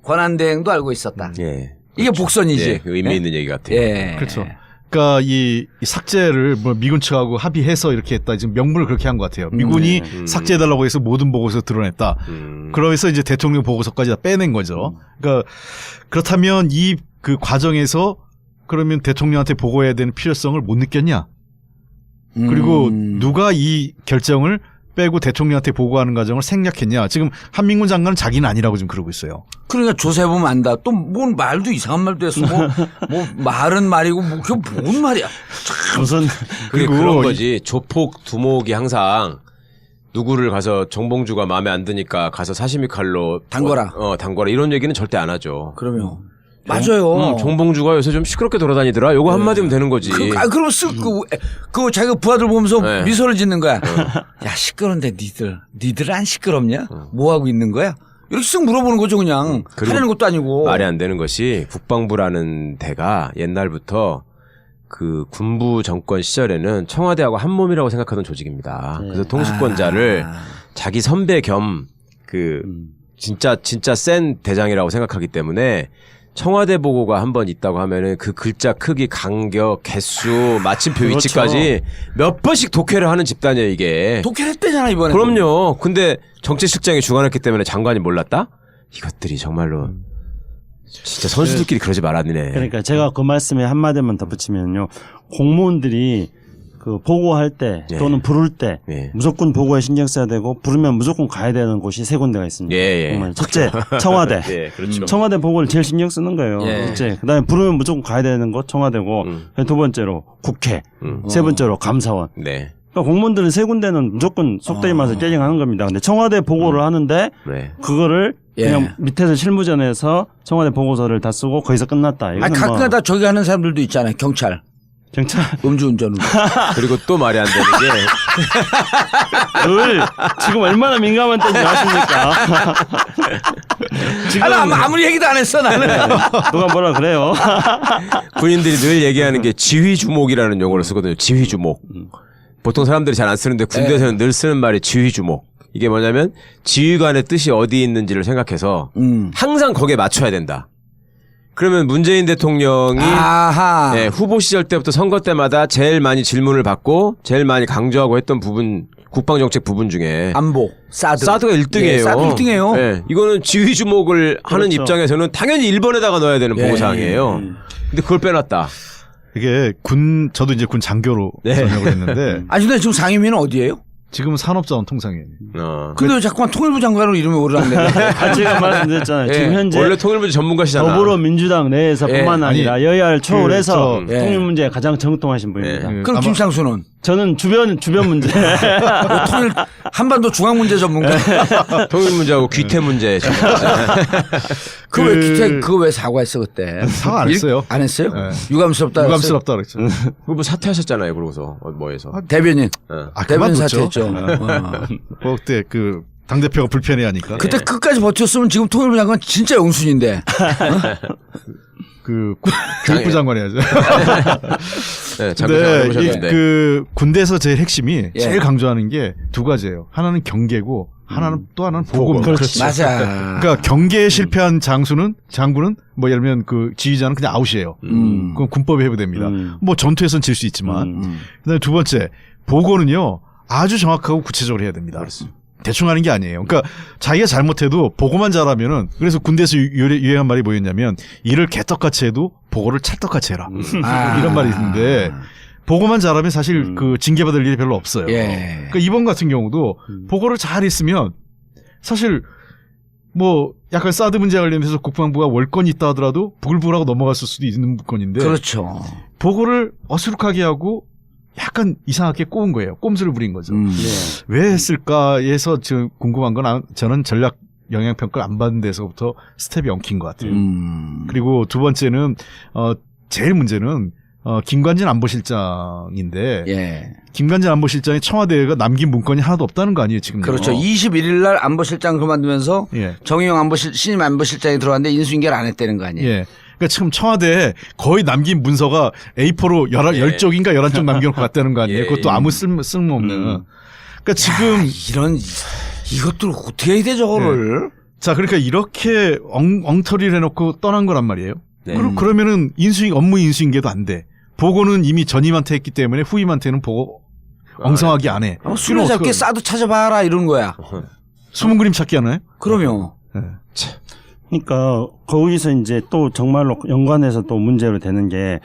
권한대행도 알고 있었다. 예. 이게 복선이지. 예, 의미 있는 얘기 같아요. 예. 그렇죠. 그러니까 이 삭제를 뭐 미군 측하고 합의해서 이렇게 했다. 지금 명분을 그렇게 한 것 같아요. 미군이 삭제해달라고 해서 모든 보고서 드러냈다. 그러면서 이제 대통령 보고서까지 다 빼낸 거죠. 그러니까 그렇다면 이 그 과정에서 그러면 대통령한테 보고해야 되는 필요성을 못 느꼈냐? 그리고 누가 이 결정을 빼고 대통령한테 보고하는 과정을 생략했냐? 지금 한민군 장관은 자기는 아니라고 지금 그러고 있어요. 그러니까 조사해보면 안다. 또 뭔 말도 이상한 말도 했어. 뭐 말은 말이고 뭐 그게 뭔 말이야. 무슨 그리고 그리고 그런 거지. 조폭 두목이 항상 누구를 가서 정봉주가 마음에 안 드니까 가서 사시미 칼로 담궈라. 담궈라 이런 얘기는 절대 안 하죠. 그러면 맞아요. 정봉주가 요새 좀 시끄럽게 돌아다니더라. 요거 한마디면 되는 거지. 그럼 그 자기가 부하들 보면서 네. 미소를 짓는 거야. 야 시끄러운데 니들 안 시끄럽냐? 뭐 하고 있는 거야? 이렇게 쓱 물어보는 거죠 그냥. 그리고 하려는 것도 아니고. 말이 안 되는 것이 국방부라는 데가 옛날부터 그 군부 정권 시절에는 청와대하고 한 몸이라고 생각하던 조직입니다. 그래서 통수권자를 자기 선배 겸 그 진짜 센 대장이라고 생각하기 때문에 청와대 보고가 한 번 있다고 하면은 그 글자 크기, 간격, 개수, 마침표 그렇죠. 위치까지 몇 번씩 독해를 하는 집단이에요 이게. 독해를 했대잖아 이번에. 그럼요. 근데 정책실장이 주관했기 때문에 장관이 몰랐다? 이것들이 정말로 진짜 선수들끼리 그러지 말았네. 그러니까 제가 그 말씀에 한마디만 덧붙이면요. 공무원들이 그 보고할 때 예. 또는 부를 때 예. 무조건 보고에 신경 써야 되고 부르면 무조건 가야 되는 곳이 3군데가 있습니다. 예. 정말 첫째 청와대. 예, 그렇죠. 청와대 보고를 제일 신경 쓰는 거예요. 예. 첫째. 그다음에 부르면 무조건 가야 되는 곳 청와대고 두 번째로 국회. 세 번째로 감사원. 네. 그러니까 공무원들은 3군데는 무조건 속되게 말해서 깨갱하는 겁니다. 근데 청와대 보고를 하는데 네. 그거를 예. 그냥 밑에서 실무전에서 청와대 보고서를 다 쓰고 거기서 끝났다. 이거는 가끔 뭐 다 저기 하는 사람들도 있잖아요. 경찰. 경찰 음주운전으로. 그리고 또 말이 안 되는 게 늘 지금 얼마나 민감한 때인지 아십니까? 지금 아무리 얘기도 안 했어 나는. 누가 뭐라 그래요? 군인들이 늘 얘기하는 게 지휘주목이라는 용어를 쓰거든요. 지휘주목. 보통 사람들이 잘 안 쓰는데 군대에서는 늘 쓰는 말이 지휘주목. 이게 뭐냐면 지휘관의 뜻이 어디 있는지를 생각해서 항상 거기에 맞춰야 된다. 그러면 문재인 대통령이 아하. 네, 후보 시절 때부터 선거 때마다 제일 많이 질문을 받고 제일 많이 강조하고 했던 부분, 국방정책 부분 중에 안보, 사드가 1등이에요. 예, 사드 1등이에요. 네, 이거는 지휘 주목을 하는 그렇죠. 입장에서는 당연히 1번에다가 넣어야 되는 예, 보고사항이에요. 근데 그걸 빼놨다. 이게 저도 이제 군 장교로 네. 전역을 했는데 아니 근데 지금 상임위는 어디예요? 지금은 산업자원 통상위원회. 근데 왜 자꾸만 통일부 장관으로 이름이 오르락내? 제가 말씀드렸잖아요. 예. 지금 현재 원래 통일부 전문가시잖아. 더불어민주당 내에서뿐만 예. 아니라 여야를 초월해서 예. 통일 문제에 가장 정통하신 분입니다. 예. 그럼 아마- 김창수는 저는 주변 문제. 통일 한반도 중앙 문제 전문가. 통일 문제하고 귀태 문제. 그왜 기태 그거 왜 사과했어 그때? 사과 안 했어요. 안 했어요? 네. 유감스럽다. 유감스럽다 그랬죠. 그뭐 사퇴하셨잖아요. 그러고서 뭐해서. 대변인. 그만 대변인 뒀죠. 사퇴했죠. 뭐 그때 그 당대표가 불편해하니까. 그때 끝까지 버텼으면 지금 통일부 장관 진짜 영순인데. 그 교육부 장관 해야죠. 네, 잠깐 근데 해보셨는데. 그 군대에서 제일 핵심이 예. 제일 강조하는 게 두 가지예요. 하나는 경계고 하나는 또 하나는 보고입니다. 그렇지. 맞아. 그러니까 경계에 실패한 장군은 뭐 예를 들면 그 지휘자는 그냥 아웃이에요. 그건 군법에 해부됩니다. 뭐 전투에선 질 수 있지만. 그다음에 두 번째 보고는요 아주 정확하고 구체적으로 해야 됩니다. 대충 하는 게 아니에요. 그러니까 자기가 잘못해도 보고만 잘하면은 그래서 군대에서 유행한 말이 뭐였냐면 일을 개떡같이 해도 보고를 찰떡같이 해라. 이런 말이 있는데 보고만 잘하면 사실 그 징계받을 일이 별로 없어요. 예. 그러니까 이번 같은 경우도 보고를 잘 했으면 사실 뭐 약간 사드 문제 관련해서 국방부가 월권이 있다 하더라도 부글부글하고 넘어갔을 수도 있는 건인데 그렇죠. 보고를 어수룩하게 하고 약간 이상하게 꼬은 거예요. 꼼수를 부린 거죠. 왜 했을까 해서 지금 궁금한 건 저는 전략 영향평가를 안 받는 데서부터 스텝이 엉킨 것 같아요. 그리고 두 번째는 제일 문제는 김관진 안보실장인데 예. 김관진 안보실장이 청와대가 남긴 문건이 하나도 없다는 거 아니에요 지금? 그렇죠. 21일 날 안보실장 그만두면서 예. 정의용 신임 안보실장이 들어왔는데 인수인계를 안 했다는 거 아니에요? 예. 그러니까 지금 청와대에 거의 남긴 문서가 A4로 10쪽인가 11쪽 남겨놓고 갔다는 거 아니에요? 예. 그것도 아무 쓸모없는. 그러니까 지금 이런 이것들 어떻게 해야 돼 저거를? 자 그러니까 이렇게 엉터리를 해놓고 떠난 거란 말이에요. 네. 그러면은 업무 인수인계도 안 돼. 보고는 이미 전임한테 했기 때문에 후임한테는 보고 엉성하게 안 해. 수레잡기 싸도 찾아봐라 이런 거야. 숨은 그림 찾기 하나요? 그러면 그러니까 거기서 이제 또 정말로 연관해서 또 문제로 되는 게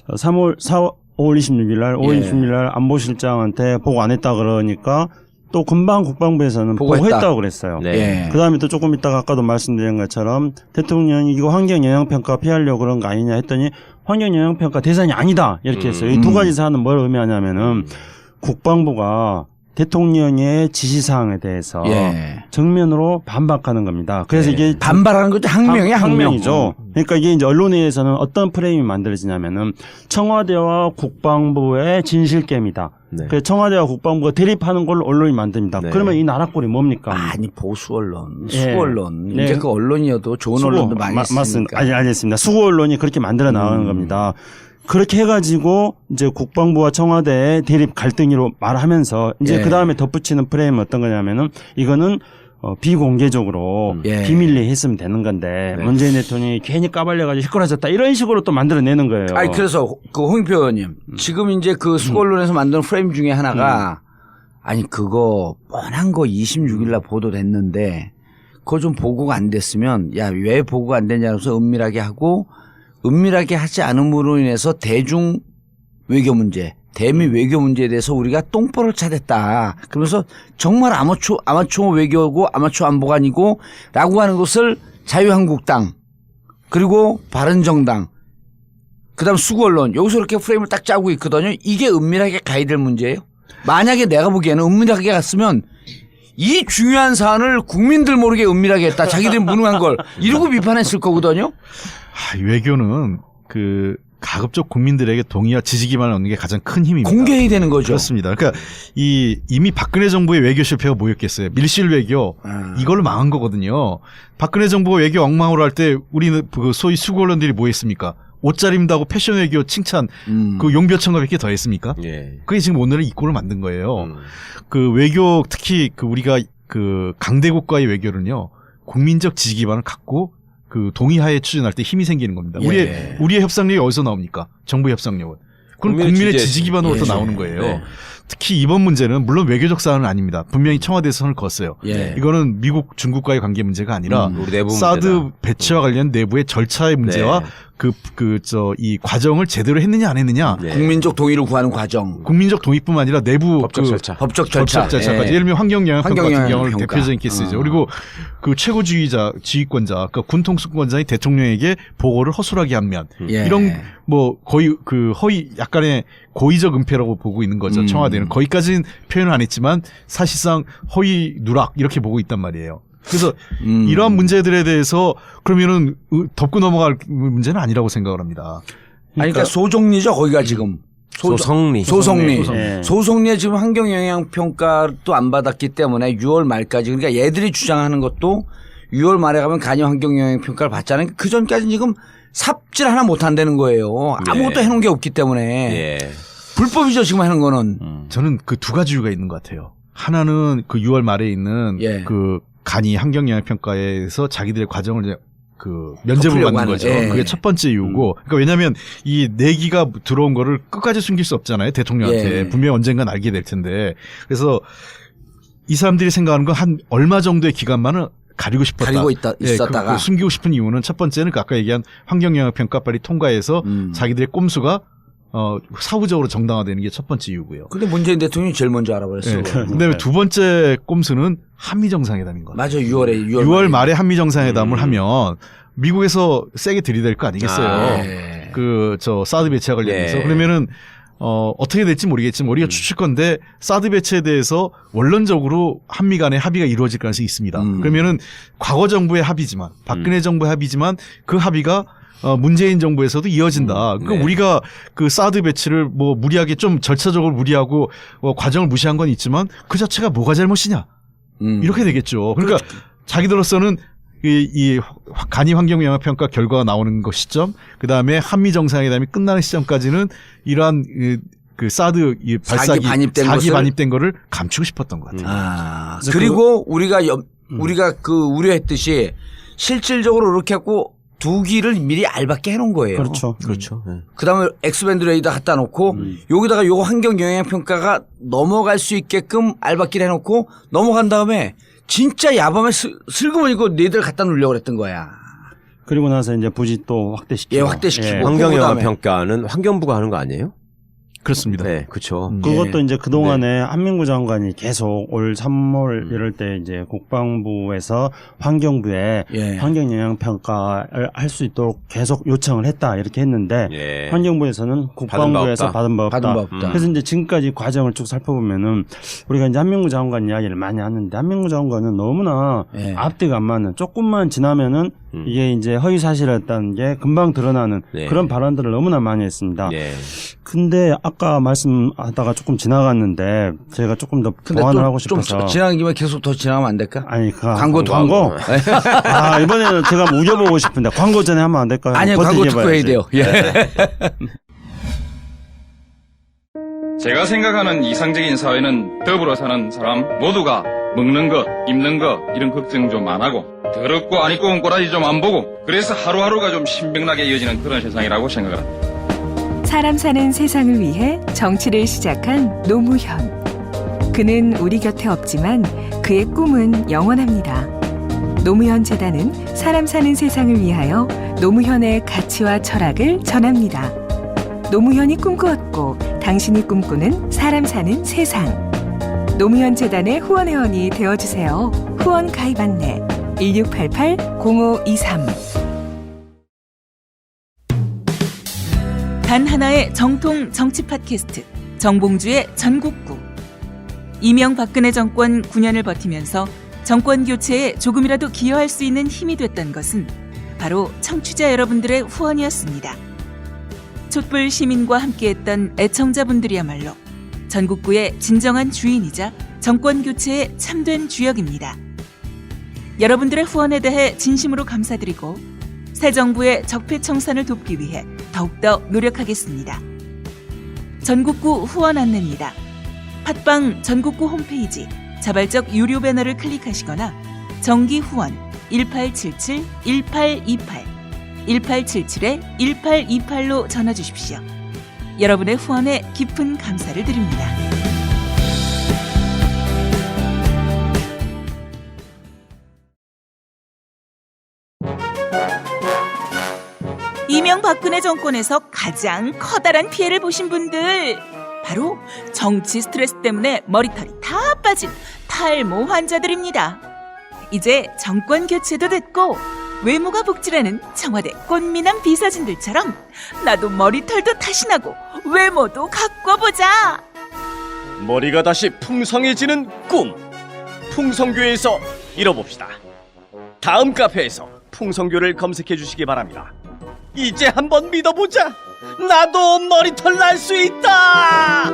5월 26일 날, 5월 26일 날 안보실장한테 보고 안 했다 그러니까 또 금방 국방부에서는 보고했다고 그랬어요. 네. 예. 그 다음에 또 조금 있다가 아까도 말씀드린 것처럼 대통령이 이거 환경영향평가 피하려고 그런 거 아니냐 했더니 환경영향평가 대상이 아니다 이렇게 했어요. 이 두 가지 사안은 뭘 의미하냐면은 국방부가 대통령의 지시사항에 대해서 예. 정면으로 반박하는 겁니다. 그래서 이게 반발하는 것도 항명이야 항명. 항명이죠. 그러니까 이게 이제 언론에 의해서는 어떤 프레임이 만들어지냐면은 청와대와 국방부의 진실게임이다. 네. 그래서 청와대와 국방부가 대립하는 걸로 언론이 만듭니다. 네. 그러면 이 나라꼴이 뭡니까? 아니 보수 언론, 예. 수구 언론 네. 이제 그 언론이어도 좋은 언론도 많이 맞습니다. 있으니까. 아니, 알겠습니다. 수고 언론이 그렇게 만들어 나가는 겁니다. 그렇게 해가지고 이제 국방부와 청와대의 대립 갈등으로 말하면서 이제 예. 그 다음에 덧붙이는 프레임은 어떤 거냐면은 이거는 비공개적으로 예. 비밀리에 했으면 되는 건데 네. 문재인 대통령이 괜히 까발려가지고 시끄러졌다 이런 식으로 또 만들어내는 거예요. 아니 그래서 그 홍익표 의원님 지금 이제 그 수구 언론에서 만든 프레임 중에 하나가 아니 그거 뻔한 거 26일 날 보도됐는데 그거 좀 보고가 안 됐으면 야 왜 보고가 안 됐냐면서 은밀하게 하고 은밀하게 하지 않음으로 인해서 대중 외교 문제, 대미 외교 문제에 대해서 우리가 똥볼을 차댔다. 그러면서 정말 아마추어 외교고 아마추어 안보관이고 라고 하는 것을 자유한국당 그리고 바른정당 그다음 수구 언론 여기서 이렇게 프레임을 딱 짜고 있거든요. 이게 은밀하게 가야 될 문제예요. 만약에 내가 보기에는 은밀하게 갔으면 이 중요한 사안을 국민들 모르게 은밀하게 했다. 자기들이 무능한 걸 이러고 비판했을 거거든요. 외교는 그 가급적 국민들에게 동의와 지지 기반을 얻는 게 가장 큰 힘입니다. 공개해야 되는 거죠. 그렇습니다. 그러니까 이미 박근혜 정부의 외교 실패가 뭐였겠어요? 밀실 외교 이걸로 망한 거거든요. 박근혜 정부가 외교 엉망으로 할 때 우리는 그 소위 수구 언론들이 뭐 했습니까? 옷 잘 입는다고 패션 외교 칭찬 그 용벼천과 몇 개 더 했습니까? 예. 그게 지금 오늘의 이 꼴을 만든 거예요. 그 외교 특히 그 우리가 그 강대국과의 외교는요 국민적 지지 기반을 갖고 그 동의하에 추진할 때 힘이 생기는 겁니다. 예. 우리의 협상력이 어디서 나옵니까? 정부 협상력은. 그럼 국민의 지지 기반으로부터 나오는 거예요. 네. 특히 이번 문제는 물론 외교적 사안은 아닙니다. 분명히 청와대에서 선을 그었어요. 예. 이거는 미국, 중국과의 관계 문제가 아니라 우리 내부 사드 문제다. 배치와 관련 내부의 절차의 문제와 네. 이 과정을 제대로 했느냐 안 했느냐. 네. 국민적 동의를 구하는 과정. 국민적 동의뿐만 아니라 내부 법적 절차. 법적 절차. 법적 절차까지. 예. 예를 들면 환경영향평가 같은 환경영향 경우는 평가. 대표적인 케이스죠. 그리고 그 최고주의자, 지휘권자, 그러니까 군통수권자이 대통령에게 보고를 허술하게 한 면. 예. 이런 뭐 거의 그 허위 약간의 고의적 은폐라고 보고 있는 거죠. 청와대는 거기까지는 표현을 안 했지만 사실상 허위 누락 이렇게 보고 있단 말이에요. 그래서 이러한 문제들에 대해서 그러면은 덮고 넘어갈 문제는 아니라고 생각을 합니다. 아니, 그러니까 소정리죠, 거기가 지금. 소성리. 소성리. 네. 소성리에 지금 환경영향평가도 안 받았기 때문에 6월 말까지, 그러니까 얘들이 주장하는 것도 6월 말에 가면 간이 환경영향평가를 받자는 그 전까지는 지금 삽질 하나 못 한다는 거예요. 아무것도 해놓은 게 없기 때문에. 예. 불법이죠, 지금 하는 거는. 저는 그 두 가지 이유가 있는 것 같아요. 하나는 그 6월 말에 있는 예. 그 간이 환경영향평가에서 자기들의 과정을 이제 그 면접을 덮으려고 받는 하는, 거죠. 예. 그게 첫 번째 이유고. 그러니까 왜냐하면 이 내기가 들어온 거를 끝까지 숨길 수 없잖아요. 대통령한테. 예. 분명히 언젠간 알게 될 텐데. 그래서 이 사람들이 생각하는 건 한 얼마 정도의 기간만은 가리고 싶었다. 가리고 있었다가. 그 숨기고 싶은 이유는 첫 번째는 그 아까 얘기한 환경영향평가 빨리 통과해서 자기들의 꼼수가 사후적으로 정당화되는 게 첫 번째 이유고요. 근데 문재인 대통령이 제일 먼저 알아버렸어요. 그다음에 두 번째 꼼수는 한미 정상회담인 거예요. 맞아요. 6월 말에 한미 정상회담을 하면 미국에서 세게 들이댈 거 아니겠어요. 예. 그 사드 배치와 관련해서 예. 그러면은 어떻게 될지 모르겠지만 우리가 추측건데 사드 배치에 대해서 원론적으로 한미 간의 합의가 이루어질 가능성이 있습니다. 그러면은 과거 정부의 합의지만 박근혜 정부의 합의지만 그 합의가 문재인 정부에서도 이어진다. 그러니까 네. 우리가 그 사드 배치를 뭐 무리하게 좀 절차적으로 무리하고 과정을 무시한 건 있지만 그 자체가 뭐가 잘못이냐. 이렇게 되겠죠. 그러니까 자기들로서는 이 간이 환경영향평가 결과가 나오는 그 시점, 그 다음에 한미 정상회담이 끝나는 시점까지는 이러한 그 사드 발사기 사기 반입된 거를 감추고 싶었던 것 같아요. 아, 그리고 우리가 그 우려했듯이 실질적으로 이렇게 하고 두 기를 미리 알받게 해놓은 거예요. 그렇죠. 그렇죠. 예. 그다음에 엑스밴드 레이더 갖다 놓고 여기다가 요거 환경영향평가가 넘어갈 수 있게끔 알받기를 해놓고 넘어간 다음에 진짜 야밤에 슬그머니 이거 네들 갖다 놓으려고 그랬던 거야. 그리고 나서 이제 부지 또 확대시키고. 예, 확대시키고. 환경영향평가는 환경부가 하는 거 아니에요? 그렇습니다. 네, 그렇죠. 그것도 이제 그동안에 한민구 장관이 계속 올 3월 이럴 때 이제 국방부에서 환경부에 예. 환경영향평가를 할 수 있도록 계속 요청을 했다 이렇게 했는데 예. 환경부에서는 국방부에서 받은 바 없다. 받은 바 없다. 그래서 이제 지금까지 과정을 쭉 살펴보면은 우리가 이제 한민구 장관 이야기를 많이 하는데 한민구 장관은 너무나 예. 앞뒤가 안 맞는 조금만 지나면은 이게 이제 허위 사실이었다는 게 금방 드러나는 네. 그런 발언들을 너무나 많이 했습니다. 예. 근데 아까 말씀하다가 조금 지나갔는데 제가 조금 더 근데 보완을 또 하고 좀 싶어서 지나간 김에 계속 더 지나가면 안 될까? 아니 그 광고. 아 이번에는 제가 우겨보고 싶은데 광고 전에 하면 안 될까요? 아니요, 광고 듣고 해야 돼요. 예. 제가 생각하는 이상적인 사회는 더불어 사는 사람 모두가 먹는 것, 입는 것 이런 걱정 좀 안 하고 더럽고 안 입고 온 꼬라지 좀 안 보고 그래서 하루하루가 좀 신명나게 이어지는 그런 세상이라고 생각을 합니다. 사람 사는 세상을 위해 정치를 시작한 노무현. 그는 우리 곁에 없지만 그의 꿈은 영원합니다. 노무현 재단은 사람 사는 세상을 위하여 노무현의 가치와 철학을 전합니다. 노무현이 꿈꾸었고 당신이 꿈꾸는 사람 사는 세상. 노무현 재단의 후원회원이 되어주세요. 후원 가입 안내 1688-0523. 단 하나의 정통 정치 팟캐스트 정봉주의 전국구. 이명박근혜 정권 9년을 버티면서 정권 교체에 조금이라도 기여할 수 있는 힘이 됐던 것은 바로 청취자 여러분들의 후원이었습니다. 촛불 시민과 함께했던 애청자분들이야말로 전국구의 진정한 주인이자 정권 교체의 참된 주역입니다. 여러분들의 후원에 대해 진심으로 감사드리고 새 정부의 적폐청산을 돕기 위해 더욱더 노력하겠습니다. 전국구 후원 안내입니다. 팟빵 전국구 홈페이지 자발적 유료 배너를 클릭하시거나 정기 후원 1877-1828 1877-1828로 전화 주십시오. 여러분의 후원에 깊은 감사를 드립니다. 이명박근혜 정권에서 가장 커다란 피해를 보신 분들, 바로 정치 스트레스 때문에 머리털이 다 빠진 탈모 환자들입니다. 이제 정권 교체도 됐고 외모가 복지라는 청와대 꽃미남 비서진들처럼 나도 머리털도 다시 나고 외모도 가꿔보자. 머리가 다시 풍성해지는 꿈. 풍성교에서 이뤄봅시다. 다음 카페에서 풍성교를 검색해 주시기 바랍니다. 이제 한번 믿어보자. 나도 머리털 날 수 있다.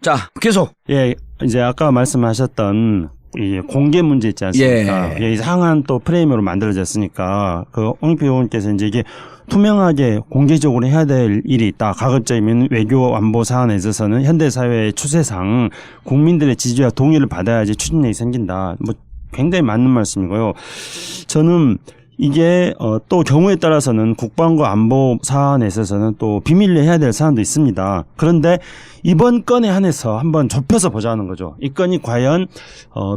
자, 계속. 예, 이제 아까 말씀하셨던 이 공개 문제 있지 않습니까? 예, 이상한 또 프레임으로 만들어졌으니까 그 홍익표 의원께서 이제 이게 투명하게 공개적으로 해야 될 일이 있다. 가급적이면 외교 안보 사안에 있어서는 현대 사회의 추세상 국민들의 지지와 동의를 받아야지 추진력이 생긴다. 뭐 굉장히 맞는 말씀이고요. 저는 이게 또 경우에 따라서는 국방과 안보 사안에 있어서는 또 비밀리에 해야 될 사안도 있습니다. 그런데 이번 건에 한해서 한번 좁혀서 보자는 거죠. 이 건이 과연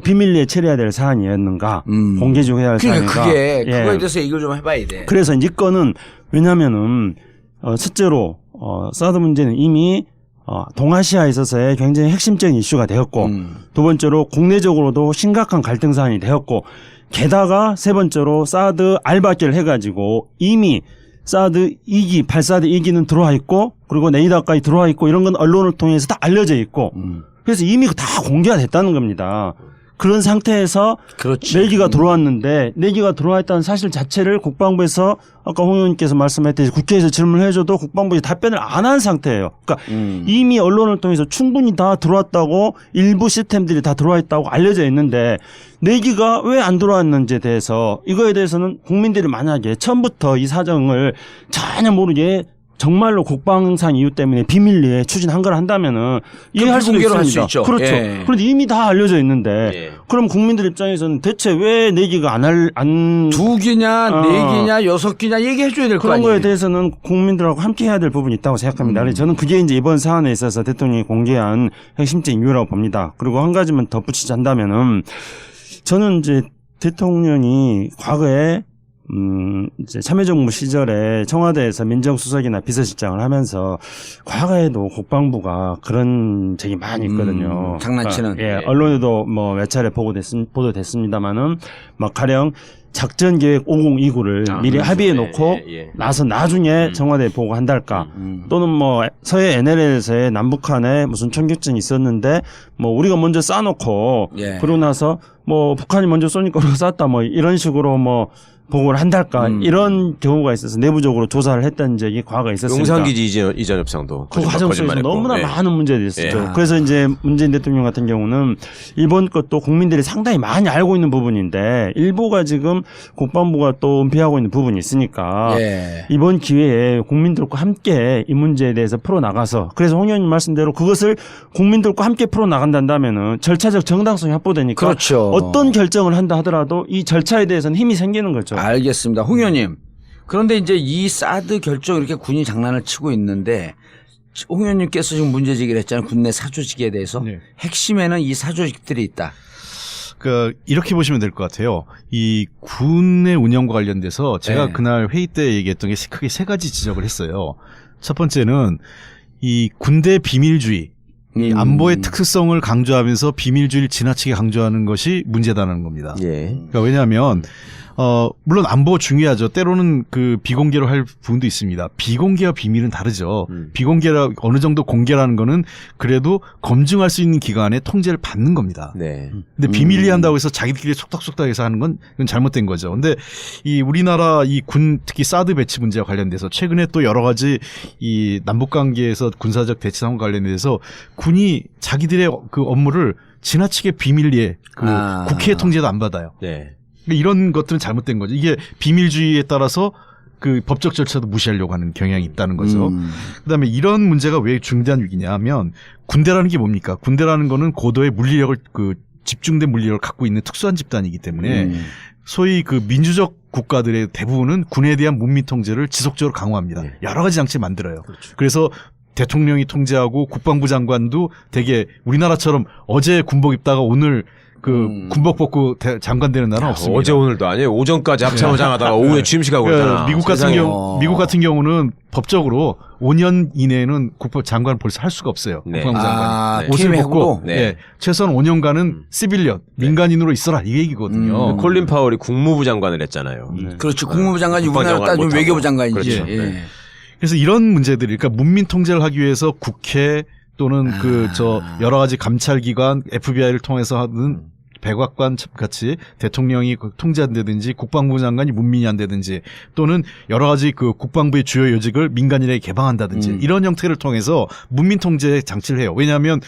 비밀리에 처리해야 될 사안이었는가, 공개적으로 해야 할 사안인가. 그게 그거에 대해서 얘기를 좀 해봐야 돼. 그래서 이 건은 왜냐하면은 첫째로 사드 문제는 이미 동아시아에 있어서의 굉장히 핵심적인 이슈가 되었고, 두 번째로 국내적으로도 심각한 갈등 사안이 되었고, 게다가 세 번째로 사드 알박기를 해가지고 이미 사드 2기, 8사드 2기는 들어와 있고, 그리고 네이더까지 들어와 있고, 이런 건 언론을 통해서 다 알려져 있고, 그래서 이미 다 공개가 됐다는 겁니다. 그런 상태에서 그렇지. 4기가 들어왔는데 4기가 들어와 있다는 사실 자체를 국방부에서 아까 홍 의원님께서 말씀했듯이 국회에서 질문을 해줘도 국방부에 답변을 안 한 상태예요. 그러니까 이미 언론을 통해서 충분히 다 들어왔다고 일부 시스템들이 다 들어와 있다고 알려져 있는데 4기가 왜 안 들어왔는지에 대해서 이거에 대해서는 국민들이 만약에 처음부터 이 사정을 전혀 모르게 정말로 국방상 이유 때문에 비밀리에 추진한 걸 한다면은 이해할 수도 있습니다. 있죠. 그렇죠. 예. 그런데 이미 다 알려져 있는데 그럼 국민들 입장에서는 대체 왜 내기가 안 2기냐, 4기냐, 6기냐 얘기해줘야 될 거 그런 아니에요. 거에 대해서는 국민들하고 함께 해야 될 부분이 있다고 생각합니다. 그래서 저는 그게 이제 이번 사안에 있어서 대통령이 공개한 핵심적인 이유라고 봅니다. 그리고 한 가지만 덧붙이자면은 저는 이제 대통령이 과거에 이제 참여정부 시절에 청와대에서 민정수석이나 비서실장을 하면서 과거에도 국방부가 그런 적이 많이 있거든요. 장난치는. 그러니까, 언론에도 뭐 몇 차례 보도됐습니다만은 막 가령 작전계획 5029를 미리 합의해 놓고 나서 나중에 청와대에 보고한달까 또는 뭐 서해 NLL에서의 남북한에 무슨 총격전이 있었는데 뭐 우리가 먼저 쏴놓고 그러고 나서 뭐 북한이 먼저 쏘니까 우리가 쐈다 뭐 이런 식으로 뭐 보고를 한달까 이런 경우가 있어서 내부적으로 조사를 했던 적이 과거에 있었습니다. 용산기지 이전 협상도 그 과정 속에서 너무나 많은 문제들이 있었죠. 예. 그래서 이제 문재인 대통령 같은 경우는 이번 것도 국민들이 상당히 많이 알고 있는 부분인데 일부가 지금 국방부가 또 은폐하고 있는 부분이 있으니까 이번 기회에 국민들과 함께 이 문제에 대해서 풀어나가서 그래서 홍 의원님 말씀대로 그것을 국민들과 함께 풀어나간다면은 절차적 정당성이 확보되니까 그렇죠. 어떤 결정을 한다 하더라도 이 절차에 대해서는 힘이 생기는 거죠. 알겠습니다. 홍 의원님. 그런데 이제 이 사드 결정 이렇게 군이 장난을 치고 있는데 홍 의원님께서 지금 문제 제기를 했잖아요. 군내 사조직에 대해서. 핵심에는 이 사조직들이 있다. 그러니까 이렇게 보시면 될 것 같아요. 이 군의 운영과 관련돼서 제가 그날 회의 때 얘기했던 게 크게 세 가지 지적을 했어요. 첫 번째는 이 군대 비밀주의. 이 안보의 특수성을 강조하면서 비밀주의를 지나치게 강조하는 것이 문제다는 겁니다. 예. 그러니까 왜냐하면 물론 안보 중요하죠. 때로는 그 비공개로 할 부분도 있습니다. 비공개와 비밀은 다르죠. 비공개라 어느 정도 공개라는 거는 그래도 검증할 수 있는 기관의 통제를 받는 겁니다. 네. 근데 비밀리 한다고 해서 자기들끼리 속닥속닥해서 하는 건 이건 잘못된 거죠. 근데 이 우리나라 이 군 특히 사드 배치 문제와 관련돼서 최근에 또 여러 가지 이 남북 관계에서 군사적 대치 상황 관련돼서 군이 자기들의 그 업무를 지나치게 비밀리에 그 국회의 통제도 안 받아요. 네. 이런 것들은 잘못된 거죠. 이게 비밀주의에 따라서 그 법적 절차도 무시하려고 하는 경향이 있다는 거죠. 그다음에 이런 문제가 왜 중대한 위기냐 하면 군대라는 게 뭡니까? 군대라는 거는 고도의 물리력을 그 집중된 물리력을 갖고 있는 특수한 집단이기 때문에 소위 그 민주적 국가들의 대부분은 군에 대한 문민 통제를 지속적으로 강화합니다. 여러 가지 장치를 만들어요. 그래서 대통령이 통제하고 국방부 장관도 되게 우리나라처럼 어제 군복 입다가 오늘 그 군복 벗고 장관 되는 나라는 없습니다. 어제 오늘도 아니에요. 오전까지 합참의장하다가 오후에 취임식하고 그러잖아. 미국 같은 경우는 법적으로 5년 이내에는 국방 장관을 벌써 할 수가 없어요. 네. 국방부 장관. 옷을 옷을 벗고 네. 최소한 5년간은 시빌리언 민간인으로 있어라 이 얘기거든요. 콜린 파월이 국무부 장관을 했잖아요. 그렇지. 국무부 장관이 우리나라 따지면 외교부 장관이지. 그렇죠. 네. 그래서 이런 문제들이 그러니까 문민 통제를 하기 위해서 국회 또는 여러 가지 감찰기관 FBI를 통해서 하는 백악관 같이 대통령이 통제한다든지 국방부 장관이 문민이 한다든지 또는 여러 가지 그 국방부의 주요 요직을 민간인에게 개방한다든지 이런 형태를 통해서 문민 통제 장치를 해요. 왜냐하면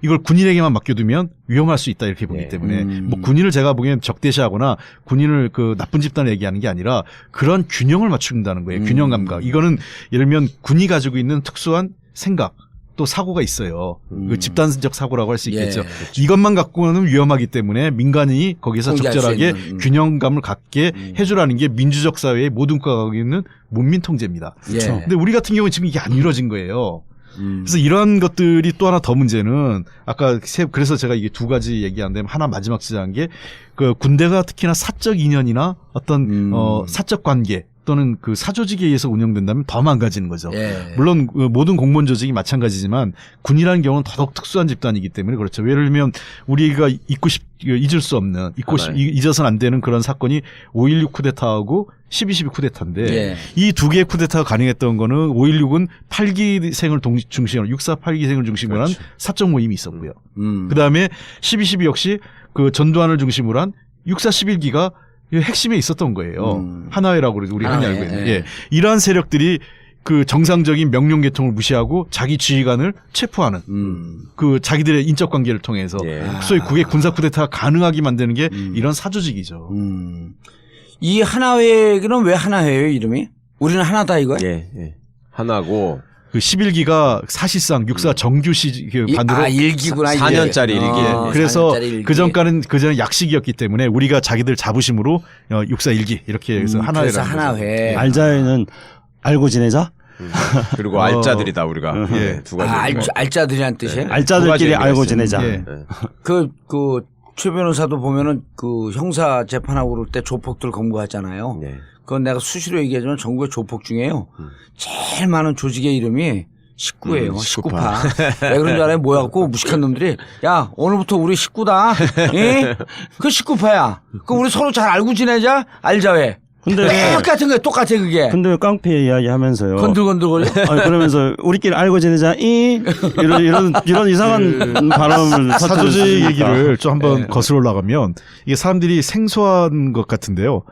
이걸 군인에게만 맡겨두면 위험할 수 있다 이렇게 보기 때문에 뭐 군인을 제가 보기엔 적대시하거나 군인을 그 나쁜 집단을 얘기하는 게 아니라 그런 균형을 맞춘다는 거예요. 균형 감각. 이거는 예를 들면 군이 가지고 있는 특수한 생각 또 사고가 있어요. 그 집단적 사고라고 할 수 있겠죠. 그렇죠. 이것만 갖고는 위험하기 때문에 민간인이 거기서 적절하게 균형감을 갖게 해주라는 게 민주적 사회의 모든 국가가 갖고 있는 문민 통제입니다. 근데 우리 같은 경우는 지금 이게 안 이루어진 거예요. 그래서 이러한 것들이 또 하나 더 문제는 아까 그래서 제가 이게 두 가지 얘기하는데 하나 마지막 지적한 게 그 군대가 특히나 사적 인연이나 어떤 사적 관계 또는 그 사조직에 의해서 운영된다면 더 망가지는 거죠. 물론 모든 공무원 조직이 마찬가지지만 군이라는 경우는 더더욱 특수한 집단이기 때문에 그렇죠. 예를 들면 우리가 잊을 수 없는 잊어서는 안 되는 그런 사건이 5.16 쿠데타하고 12.12 쿠데타인데 이 두 개의 쿠데타가 가능했던 거는 5.16은 8기생을 중심으로 6.4 8기생을 중심으로 한 사적 모임이 있었고요. 그다음에 12.12 역시 그 전두환을 중심으로 한 6.4 11기가 핵심에 있었던 거예요. 하나회라고 그러죠. 우리 흔히 알고 있는. 이러한 세력들이 그 정상적인 명령 계통을 무시하고 자기 지휘관을 체포하는 그 자기들의 인적 관계를 통해서 소위 국외 군사 쿠데타가 가능하게 만드는 게 이런 사조직이죠. 이 하나회는 왜 하나회예요, 이름이? 우리는 하나다 이거야? 하나고 그 11기가 사실상 6.4 정규시 반으로 1기구나. 4년짜리 1기. 그래서 4년짜리 그전까지는 약식이었기 때문에 우리가 자기들 자부심으로 6.4 1기 이렇게 해서 하나회라는 그래서 하나회. 알자회는 알고 지내자. 그리고 알자들이다 우리가. 두 가지. 알자들이란 뜻이에요? 알자들끼리 알고 지내자. 최 변호사도 보면은 그 형사 재판하고 그럴 때 조폭들 검거하잖아요. 그건 내가 수시로 얘기하지만 전국의 조폭 중에요. 제일 많은 조직의 이름이 식구예요. 식구파. 왜 그런 줄 알아요? 모여갖고 무식한 놈들이 야 오늘부터 우리 식구다. 예? 그 식구파야. 그럼 우리 서로 잘 알고 지내자. 알자회. 근데 똑같은 거예요. 똑같아 그게. 근데 왜 깡패 이야기 하면서요. 건들건들거려. 그러면서 우리끼리 알고 지내자. 이런 이상한 발언을 사조직 얘기를 좀 한번 거슬러 올라가면 이게 사람들이 생소한 것 같은데요.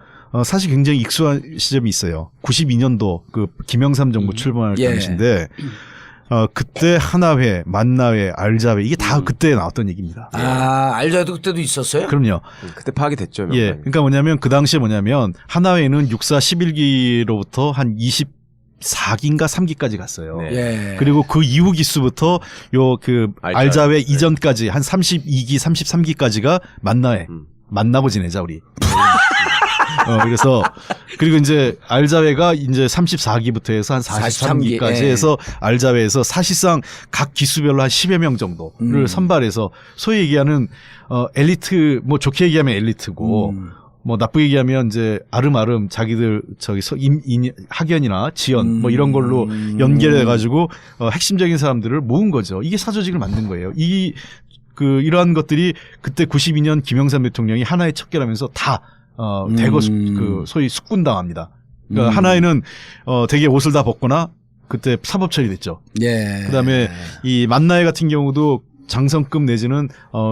사실 굉장히 익숙한 시점이 있어요. 92년도 그 김영삼 정부 출범할 당시인데 그때 하나회, 만나회, 알자회 이게 다 그때 나왔던 얘기입니다. 알자회도 그때도 있었어요? 그럼요. 그때 파악이 됐죠. 그러니까 뭐냐면 그 당시에 하나회는 6.4 11기로부터 한 24기인가 3기까지 갔어요. 그리고 그 이후 기수부터 그 알자회 이전까지 한 32기, 33기까지가 만나회. 만나고 지내자 우리. 그리고 이제 알자회가 이제 34기부터 해서 한 43기까지 해서 알자회에서 사실상 각 기수별로 한 10여 명 정도를 선발해서 소위 얘기하는 엘리트, 뭐 좋게 얘기하면 엘리트고 뭐 나쁘게 얘기하면 이제 아름아름 자기들 저기 학연이나 지연 뭐 이런 걸로 연결해 가지고 핵심적인 사람들을 모은 거죠. 이게 사조직을 만든 거예요. 이러한 것들이 그때 92년 김영삼 대통령이 하나에 척결하면서 다 대거 그 소위 숙군당합니다. 그러니까 하나에는 대개 옷을 다 벗거나 그때 사법 처리됐죠. 예. 그다음에 이 만나해 같은 경우도 장성급 내지는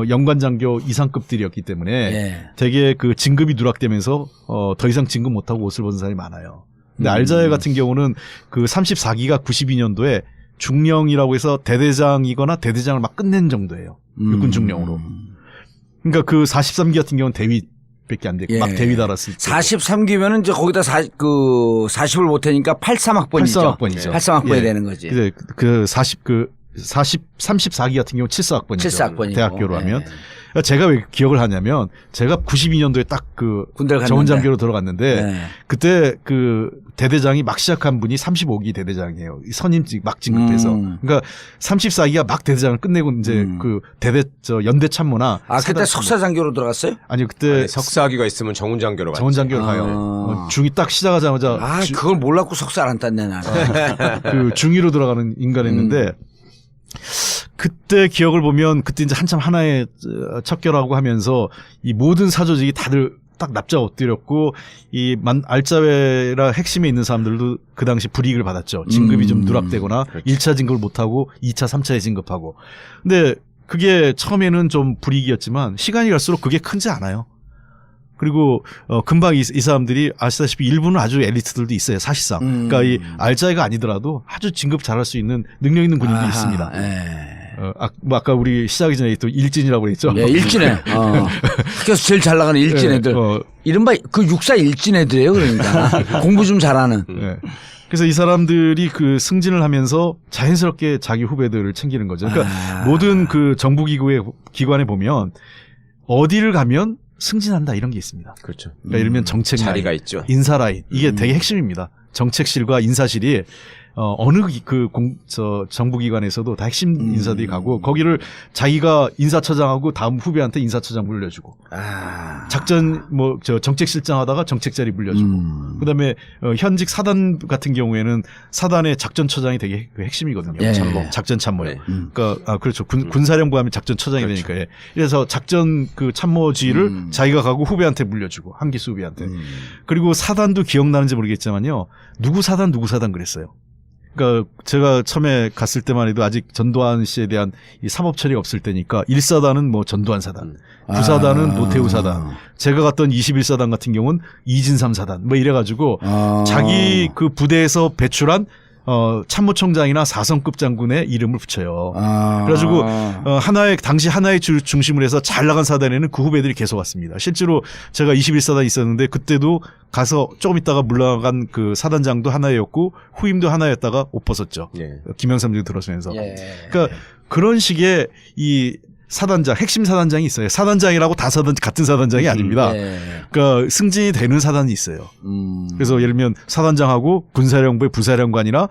연관장교 이상급들이었기 때문에 예. 되게 그 진급이 누락되면서 더 이상 진급 못하고 옷을 벗은 사람이 많아요. 근데 알자회 같은 경우는 그 34기가 92년도에 중령이라고 해서 대대장이거나 대대장을 막 끝낸 정도예요. 육군 중령으로. 그러니까 그 43기 같은 경우는 대위밖에 안 됐고 예. 막 대위 달았을 때. 43기면은 이제 거기다 40을 못하니까 83학번이죠. 83학번이죠. 83학번이 예. 되는 거지. 근데 34기 같은 경우 74학번이죠. 74학번이고. 대학교로 예. 하면. 제가 왜 기억을 하냐면 제가 92년도에 딱 그 정원장교로 들어갔는데 네. 그때 그 대대장이 막 시작한 분이 35기 대대장이에요. 선임 막 진급해서. 그러니까 34기가 막 대대장을 끝내고 이제 그 연대 참모나 그때 석사장교로 들어갔어요? 아니요, 그때 석사학위가 있으면 정훈장교로 가요. 정원장교로 가요. 중이 딱 시작하자마자 그걸 몰랐고 석사를 안 땄네 나는. 그 중위로 들어가는 인간이었는데 그때 기억을 보면 그때 이제 한참 하나에 척결하고 하면서 이 모든 사조직이 다들 딱 납작 엎드렸고 알자회라 핵심에 있는 사람들도 그 당시 불이익을 받았죠. 진급이 좀 누락되거나 그렇죠. 1차 진급을 못하고 2차, 3차에 진급하고. 근데 그게 처음에는 좀 불이익이었지만 시간이 갈수록 그게 크지 않아요. 그리고 금방 이 사람들이 아시다시피 일부는 아주 엘리트들도 있어요. 사실상. 그러니까 이 알자회가 아니더라도 아주 진급 잘할 수 있는 능력 있는 군인도 있습니다. 아까 우리 시작하기 전에 또 일진이라고 그랬죠. 예, 일진애. 학교에서 제일 잘 나가는 일진 애들. 이른바 그 육사 일진 애들이에요. 그러니까 공부 좀 잘하는. 네. 그래서 이 사람들이 그 승진을 하면서 자연스럽게 자기 후배들을 챙기는 거죠. 그러니까 모든 그 정부기관에 보면 어디를 가면 승진한다 이런 게 있습니다. 그렇죠. 그러니까 예를 들면 정책 자리가 라인, 있죠. 인사 라인 이게 되게 핵심입니다. 정책실과 인사실이 어느 정부기관에서도 다 핵심 인사들이 가고 거기를 자기가 인사처장하고 다음 후배한테 인사처장 물려주고 정책실장 하다가 정책 자리 물려주고 그다음에 현직 사단 같은 경우에는 사단의 작전처장이 되게 핵심이거든요. 예. 작전 참모요. 네. 그러니까 그렇죠. 군사령부 하면 작전처장이 그렇죠. 되니까. 그래서 작전 그 참모지를 자기가 가고 후배한테 물려주고 한 기수 후배한테. 그리고 사단도 기억나는지 모르겠지만요. 누구 사단 그랬어요. 그러니까 제가 처음에 갔을 때만 해도 아직 전두환 씨에 대한 이 사법 처리가 없을 때니까 1사단은 뭐 전두환 사단, 9사단은 노태우 사단, 제가 갔던 21사단 같은 경우는 이진삼 사단 뭐 이래가지고 자기 그 부대에서 배출한 참모총장이나 4성급 장군의 이름을 붙여요. 그래가지고 당시 하나의 중심으로 해서 잘 나간 사단에는 그 후배들이 계속 왔습니다. 실제로 제가 21사단 있었는데 그때도 가서 조금 있다가 물러간 그 사단장도 하나였고 후임도 하나였다가 옷 벗었죠. 예. 김영삼 등 들어서면서. 예. 그러니까 그런 식의 이 사단장, 핵심 사단장이 있어요. 사단장이라고 다 같은 사단장이 아닙니다. 그러니까 승진이 되는 사단이 있어요. 그래서 예를 들면 사단장하고 군사령부의 부사령관이나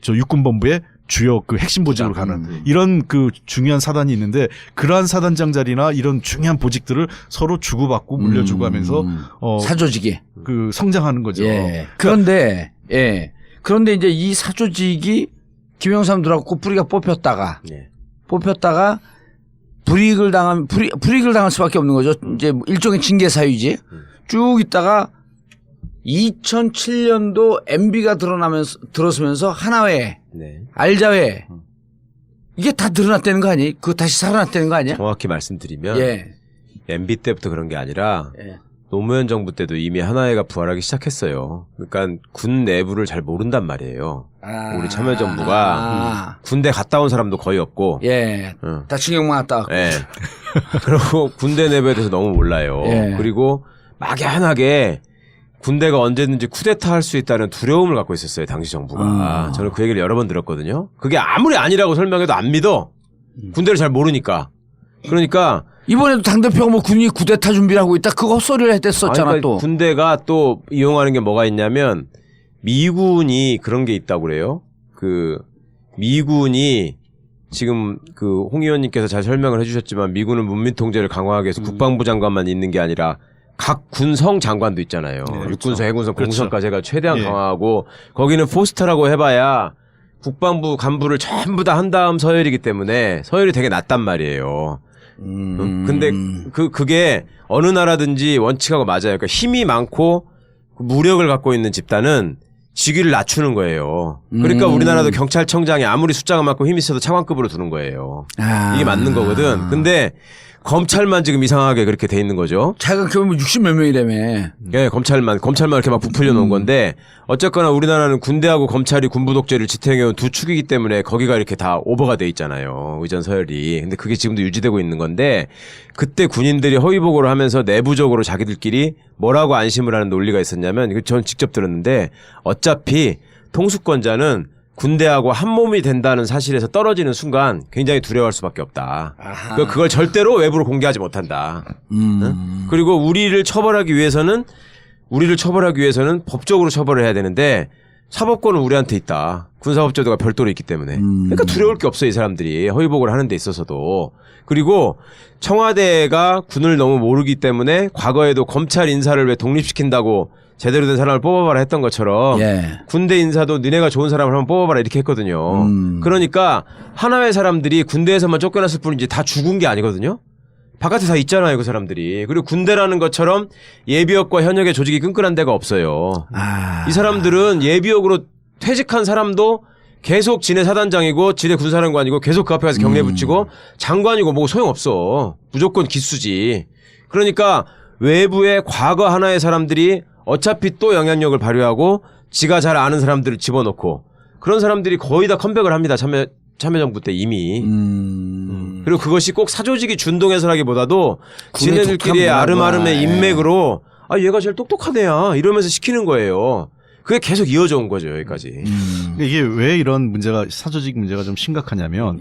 육군본부의 주요 그 핵심 보직으로 가는 이런 그 중요한 사단이 있는데 그러한 사단장 자리나 이런 중요한 보직들을 서로 주고받고 물려주고 하면서 사조직이 그 성장하는 거죠. 예. 그런데 이제 이 사조직이 김영삼 들어갔고 뿌리가 뽑혔다가 불이익을 당할 수밖에 없는 거죠. 이제 일종의 징계 사유지. 쭉 있다가 2007년도 MB가 들어서면서 하나회, 알자회 이게 다 드러났다는 거 아니에요? 그거 다시 살아났다는 거 아니야? 정확히 말씀드리면 MB 때부터 그런 게 아니라 노무현 정부 때도 이미 하나회가 부활하기 시작했어요. 그러니까 군 내부를 잘 모른단 말이에요. 우리 참여정부가 군대 갔다 온 사람도 거의 없고 다 징역만 갔다 왔고 그리고 군대 내부에 대해서 너무 몰라요. 그리고 막연하게 군대가 언제든지 쿠데타 할 수 있다는 두려움을 갖고 있었어요. 당시 정부가. 저는 그 얘기를 여러 번 들었거든요. 그게 아무리 아니라고 설명해도 안 믿어. 군대를 잘 모르니까. 그러니까 이번에도 당대표가 뭐 군이 쿠데타 준비를 하고 있다. 그거 헛소리를 했댔었잖아. 그러니까 또. 군대가 또 이용하는 게 뭐가 있냐면 미군이 그런 게 있다고 그래요. 그 미군이 지금 그 홍 의원님께서 잘 설명을 해주셨지만 미군은 문민 통제를 강화하기 위해서 국방부 장관만 있는 게 아니라 각 군성 장관도 있잖아요. 그렇죠. 육군성, 해군성, 그렇죠. 공성까지 해가 최대한 예. 강화하고 거기는 포스터라고 해봐야 국방부 간부를 전부 다 한 다음 서열이기 때문에 서열이 되게 낮단 말이에요. 근데 그게 어느 나라든지 원칙하고 맞아요. 그러니까 힘이 많고 무력을 갖고 있는 집단은 직위를 낮추는 거예요. 그러니까 우리나라도 경찰청장이 아무리 숫자가 많고 힘이 있어도 차관급으로 두는 거예요. 이게 맞는 거거든. 근데 검찰만 지금 이상하게 그렇게 돼 있는 거죠. 차관급은 60몇 명이라며. 예, 검찰만 이렇게 막 부풀려 놓은 건데 어쨌거나 우리나라는 군대하고 검찰이 군부 독재를 지탱해온 두 축이기 때문에 거기가 이렇게 다 오버가 돼 있잖아요. 의전 서열이. 근데 그게 지금도 유지되고 있는 건데 그때 군인들이 허위 보고를 하면서 내부적으로 자기들끼리 뭐라고 안심을 하는 논리가 있었냐면 전 직접 들었는데 어차피 통수권자는 군대하고 한 몸이 된다는 사실에서 떨어지는 순간 굉장히 두려워할 수밖에 없다. 그걸 절대로 외부로 공개하지 못한다. 응? 그리고 우리를 처벌하기 위해서는 법적으로 처벌을 해야 되는데 사법권은 우리한테 있다. 군사법제도가 별도로 있기 때문에. 그러니까 두려울 게 없어요, 이 사람들이. 허위복을 하는 데 있어서도. 그리고 청와대가 군을 너무 모르기 때문에 과거에도 검찰 인사를 왜 독립시킨다고 제대로 된 사람을 뽑아봐라 했던 것처럼 예. 군대 인사도 니네가 좋은 사람을 한번 뽑아봐라 이렇게 했거든요. 그러니까 하나의 사람들이 군대에서만 쫓겨났을 뿐이지 다 죽은 게 아니거든요. 바깥에 다 있잖아요, 그 사람들이. 그리고 군대라는 것처럼 예비역과 현역의 조직이 끈끈한 데가 없어요. 이 사람들은 예비역으로 퇴직한 사람도 계속 지네 사단장이고 지네 군사령관이고 계속 그 앞에 가서 경례 붙이고 장관이고 뭐고 소용없어. 무조건 기수지. 그러니까 외부의 과거 하나의 사람들이 어차피 또 영향력을 발휘하고 지가 잘 아는 사람들을 집어넣고 그런 사람들이 거의 다 컴백을 합니다. 참여정부 때 이미. 그리고 그것이 꼭 사조직이 준동해서라기보다도 지네들끼리의 아름아름의 인맥으로 아 얘가 제일 똑똑한 애야 이러면서 시키는 거예요. 그게 계속 이어져 온 거죠 여기까지. 이게 왜 이런 문제가 사조직 문제가 좀 심각하냐면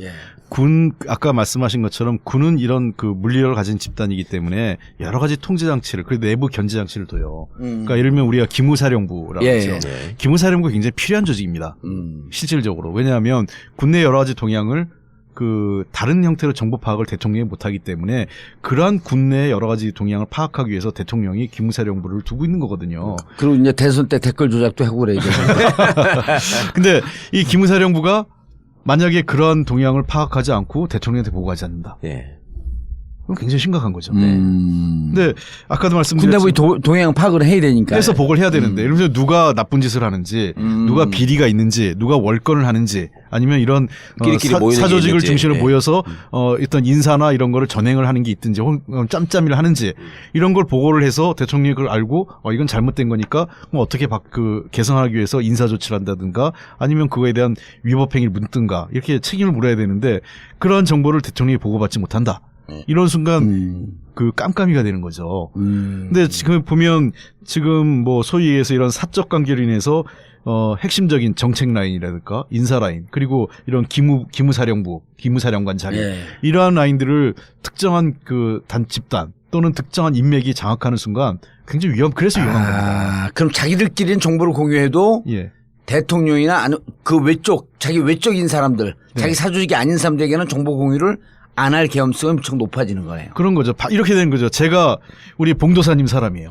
군 아까 말씀하신 것처럼 군은 이런 그 물리력을 가진 집단이기 때문에 여러 가지 통제 장치를 그리고 내부 견제 장치를 둬요. 그러니까 예를 들면 우리가 기무사령부라고 하죠. 기무사령부가 굉장히 필요한 조직입니다. 실질적으로 왜냐하면 군내 여러 가지 동향을 그 다른 형태로 정보 파악을 대통령이 못하기 때문에 그러한 군내의 여러 가지 동향을 파악하기 위해서 대통령이 기무사령부를 두고 있는 거거든요. 그리고 이제 대선 때 댓글 조작도 하고 그래 이제. 근데 이 기무사령부가 만약에 그러한 동향을 파악하지 않고 대통령한테 보고하지 않는다. 그럼 굉장히 심각한 거죠. 근데 아까도 말씀드렸지만 군대부의 동향 파악을 해야 되니까. 그래서 보고를 해야 되는데 예를 들면 누가 나쁜 짓을 하는지 누가 비리가 있는지 누가 월권을 하는지 아니면 이런 사조직을 중심으로 모여서 어떤 인사나 이런 거를 전행을 하는 게 있든지 혹은 짬짬이를 하는지 이런 걸 보고를 해서 대통령이 그걸 알고 이건 잘못된 거니까 뭐 어떻게 개선하기 위해서 인사 조치를 한다든가 아니면 그거에 대한 위법 행위를 묻든가 이렇게 책임을 물어야 되는데 그러한 정보를 대통령이 보고받지 못한다. 이런 순간 그 깜깜이가 되는 거죠. 근데 지금 보면 지금 뭐 소위 얘기해서 이런 사적 관계로 인해서 핵심적인 정책 라인이라든가 인사 라인 그리고 이런 기무사령부, 기무사령관 자리 이러한 라인들을 특정한 그 집단 또는 특정한 인맥이 장악하는 순간 굉장히 그래서 위험한 겁니다. 그럼 자기들끼리는 정보를 공유해도 대통령이나 그 자기 외적인 사람들, 자기 사조직이 아닌 사람들에게는 정보 공유를 안 할 계엄성이 엄청 높아지는 거네요. 그런 거죠. 이렇게 되는 거죠. 제가 우리 봉도사님 사람이에요.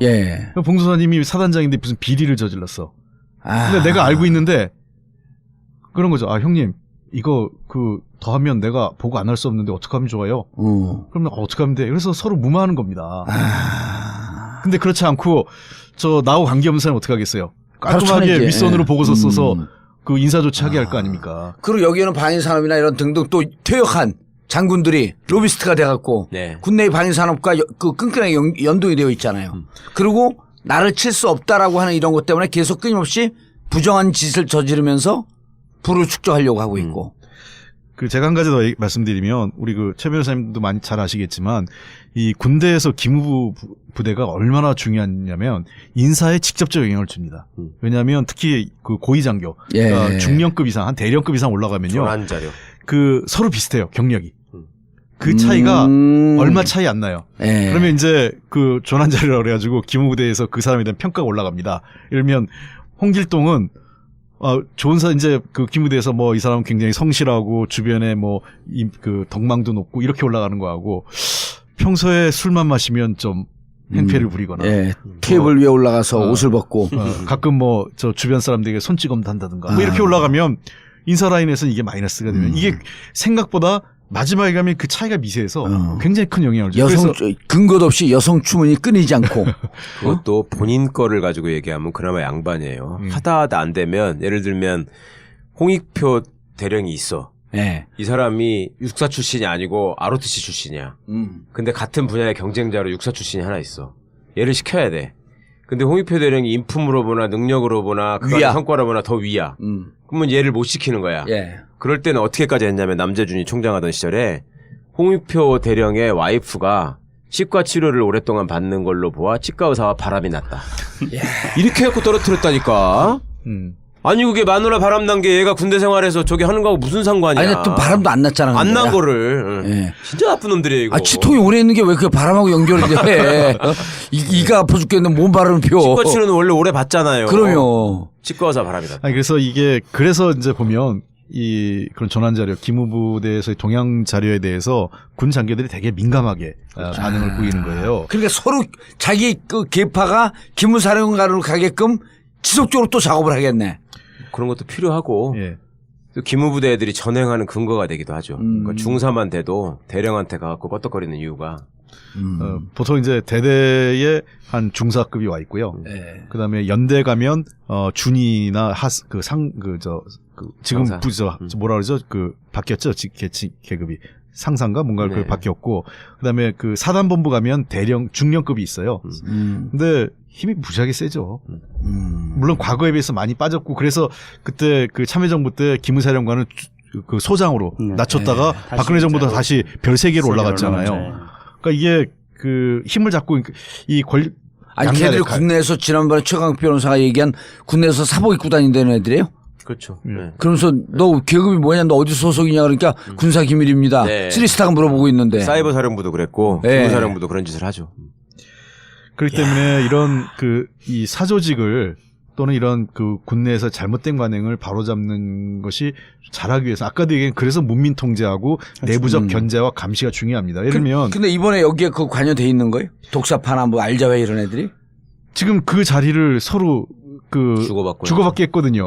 봉도사님이 사단장인데 무슨 비리를 저질렀어. 근데 내가 알고 있는데 그런 거죠. 형님 이거 더 하면 내가 보고 안 할 수 없는데 어떻게 하면 좋아요? 그러면 어떻게 하면 돼? 그래서 서로 무마하는 겁니다. 근데 그렇지 않고 나하고 관계없는 사람은 어떻게 하겠어요? 깔끔하게 윗선으로 보고서 써서 그 인사 조치하게 할 거 아닙니까? 그리고 여기에는 반인산업이나 이런 등등 또 퇴역한 장군들이 로비스트가 돼갖고 군내의 반인산업과 그 끈끈하게 연동이 되어 있잖아요. 그리고 나를 칠 수 없다라고 하는 이런 것 때문에 계속 끊임없이 부정한 짓을 저지르면서 부를 축적하려고 하고 있고. 제가 한 가지 더 말씀드리면 우리 최 변호사님도 많이 잘 아시겠지만 이 군대에서 기무부 부대가 얼마나 중요하냐면 인사에 직접적 영향을 줍니다. 왜냐하면 특히 그 고위장교, 그러니까 중령급 이상 한 대령급 이상 올라가면요. 조난자료. 서로 비슷해요 경력이. 그 차이가 얼마 차이 안 나요. 그러면 이제 그 조난자료라고 그래가지고 기무부대에서 그 사람에 대한 평가가 올라갑니다. 예를 들면 홍길동은 좋은 이제 그 기무대에서 이 사람은 굉장히 성실하고 주변에 그 덕망도 높고 이렇게 올라가는 거하고 평소에 술만 마시면 좀 행패를 부리거나 예, 테이블 위에 올라가서 옷을 벗고 가끔 뭐 저 주변 사람들에게 손찌검도 한다든가 뭐 이렇게 올라가면 인사 라인에서는 이게 마이너스가 되면 이게 생각보다 마지막에 가면 그 차이가 미세해서 굉장히 큰 영향을 줘요. 여성 그래서 근거도 없이 여성 추문이 끊이지 않고 그것도 본인 거를 가지고 얘기하면 그나마 양반이에요. 하다 안 되면 예를 들면 홍익표 대령이 있어. 예. 이 사람이 육사 출신이 아니고 ROTC 출신이야. 근데 같은 분야의 경쟁자로 육사 출신이 하나 있어. 얘를 시켜야 돼. 근데 홍익표 대령이 인품으로 보나 능력으로 보나 그 위야. 성과로 보나 더 위야. 그러면 얘를 못 시키는 거야. 예. 그럴 때는 어떻게까지 했냐면 남재준이 총장하던 시절에 홍익표 대령의 와이프가 치과 치료를 오랫동안 받는 걸로 보아 치과 의사와 바람이 났다. 이렇게 해갖고 떨어뜨렸다니까. 아니 그게 마누라 바람난 게 얘가 군대 생활에서 저기 하는 거하고 무슨 상관이야. 아니 또 바람도 안 났잖아. 안 난 거를. 예. 진짜 나쁜 놈들이에요 이거. 아 치통이 오래 있는 게 왜 그 바람하고 연결이 돼? 이가 아파 죽겠는데 몸 바람을 펴. 치과 치료는 원래 오래 받잖아요. 그럼요. 치과 의사 바람이 났다. 아니 그래서 그래서 이제 보면 이 그런 전환 자료, 기무부대에서의 동향 자료에 대해서 군 장교들이 되게 민감하게 반응을 보이는 거예요. 그러니까 서로 자기 그 계파가 기무사령관으로 가게끔 지속적으로 또 작업을 하겠네. 그런 것도 필요하고 예. 또 기무부대 애들이 전행하는 근거가 되기도 하죠. 그러니까 중사만 돼도 대령한테 가갖고 껐덕거리는 이유가 보통 이제 대대에 한 중사급이 와 있고요. 네. 그다음에 연대 가면 준이나 지금 상사. 뭐라 그러죠? 그 바뀌었죠. 계급이 상사인가 뭔가 그 바뀌었고 그다음에 그 사단본부 가면 대령 중령급이 있어요. 근데 힘이 무지하게 세죠. 물론 과거에 비해서 많이 빠졌고 그래서 그때 그 참여정부 때 기무사령관을 그 소장으로 낮췄다가 박근혜 정부도 다시 별 3개로 올라갔잖아요. 그러니까 이게 그 힘을 잡고 이 권리 아니 걔들이 국내에서 지난번에 최강욱 변호사가 얘기한 국내에서 사복 입고 다닌다는 애들이에요? 그렇죠. 그러면서 너 계급이 뭐냐, 너 어디 소속이냐 그러니까 군사 기밀입니다. 네. 쓰리스타가 물어보고 있는데. 사이버 사령부도 그랬고 네. 기무사령부도 그런 짓을 하죠. 그렇기 때문에 이런 이 사조직을 또는 이런 그 군내에서 잘못된 관행을 바로잡는 것이 잘하기 위해서 아까도 얘기한 그래서 문민 통제하고 내부적 견제와 감시가 중요합니다. 예를 들면 근데 이번에 여기에 그 관여돼 있는 거예요? 독사파나 뭐 알자회 이런 애들이? 지금 그 자리를 서로 주고받게 했거든요.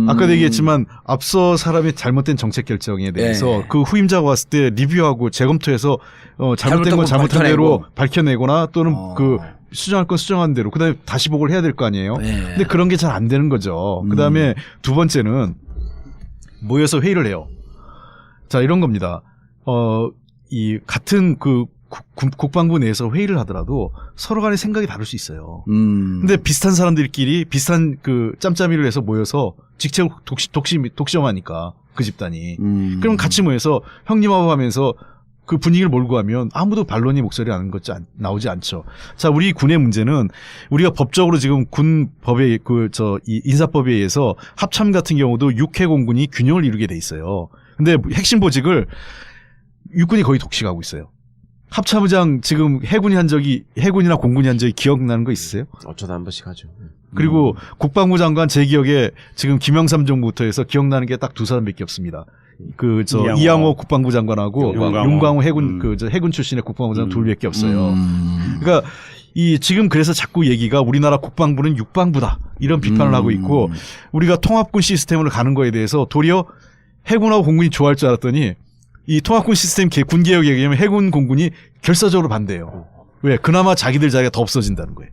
아까도 얘기했지만 앞서 사람의 잘못된 정책 결정에 대해서 그 후임자가 왔을 때 리뷰하고 재검토해서 잘못된 건 잘못한 대로 밝혀내거나 또는 그 수정할 건 수정한 대로 그다음에 다시 보고를 해야 될 거 아니에요. 근데 그런 게 잘 안 되는 거죠. 그다음에 두 번째는 모여서 회의를 해요. 자, 이런 겁니다. 이 같은 그 국방부 내에서 회의를 하더라도 서로 간의 생각이 다를 수 있어요. 근데 비슷한 사람들끼리 비슷한 그 짬짬이를 해서 모여서 직책 독점하니까 그 집단이. 그럼 같이 모여서 형님하고 하면서 그 분위기를 몰고 가면 아무도 반론이 목소리 나오지 않죠. 자, 우리 군의 문제는 우리가 법적으로 지금 군 법에 이 인사법에 의해서 합참 같은 경우도 육해공군이 균형을 이루게 돼 있어요. 근데 핵심 보직을 육군이 거의 독식하고 있어요. 합참의장 지금 해군이나 공군이 한 적이 기억나는 거 있으세요? 어쩌다 한 번씩 하죠. 그리고 국방부 장관 제 기억에 지금 김영삼 정부부터 해서 기억나는 게 딱 2사람밖에 없습니다. 이양호 국방부 장관하고 윤광호 해군 출신의 국방부 장관 둘밖에 없어요. 그러니까 지금 그래서 자꾸 얘기가 우리나라 국방부는 육방부다 이런 비판을 하고 있고 우리가 통합군 시스템으로 가는 거에 대해서 도리어 해군하고 공군이 좋아할 줄 알았더니 이 통합군 시스템 군개혁에 의하면 해군 공군이 결사적으로 반대해요. 왜? 그나마 자기들 자리가 더 없어진다는 거예요.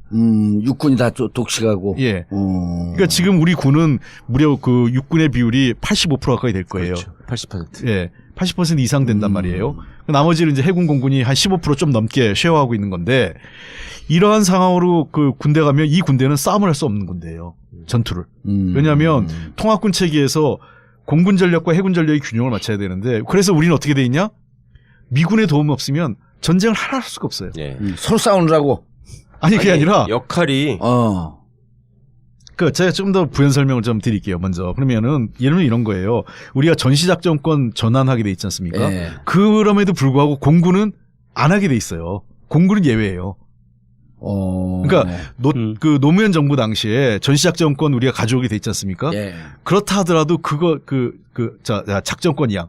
육군이 다 독식하고. 예. 그러니까 지금 우리 군은 무려 그 육군의 비율이 85% 가까이 될 거예요. 그렇죠. 80%. 예. 80% 이상 된단 말이에요. 나머지는 이제 해군 공군이 한 15% 좀 넘게 쉐어하고 있는 건데 이러한 상황으로 그 군대 가면 이 군대는 싸움을 할 수 없는 군대예요. 전투를. 왜냐하면 통합군 체계에서 공군 전력과 해군 전력의 균형을 맞춰야 되는데 그래서 우리는 어떻게 돼 있냐? 미군의 도움이 없으면 전쟁을 하나 할 수가 없어요. 예. 서로 싸우느라고. 아니 그게 아니라 역할이 제가 좀 더 부연 설명을 좀 드릴게요. 먼저 그러면은 예를 들면 이런 거예요. 우리가 전시작전권 전환하게 돼 있지 않습니까? 네. 그럼에도 불구하고 공군은 안 하게 돼 있어요. 공군은 예외예요. 그러니까 그 노무현 정부 당시에 전시작전권 우리가 가져오게 돼 있지 않습니까? 예. 그렇다 하더라도 작전권이양,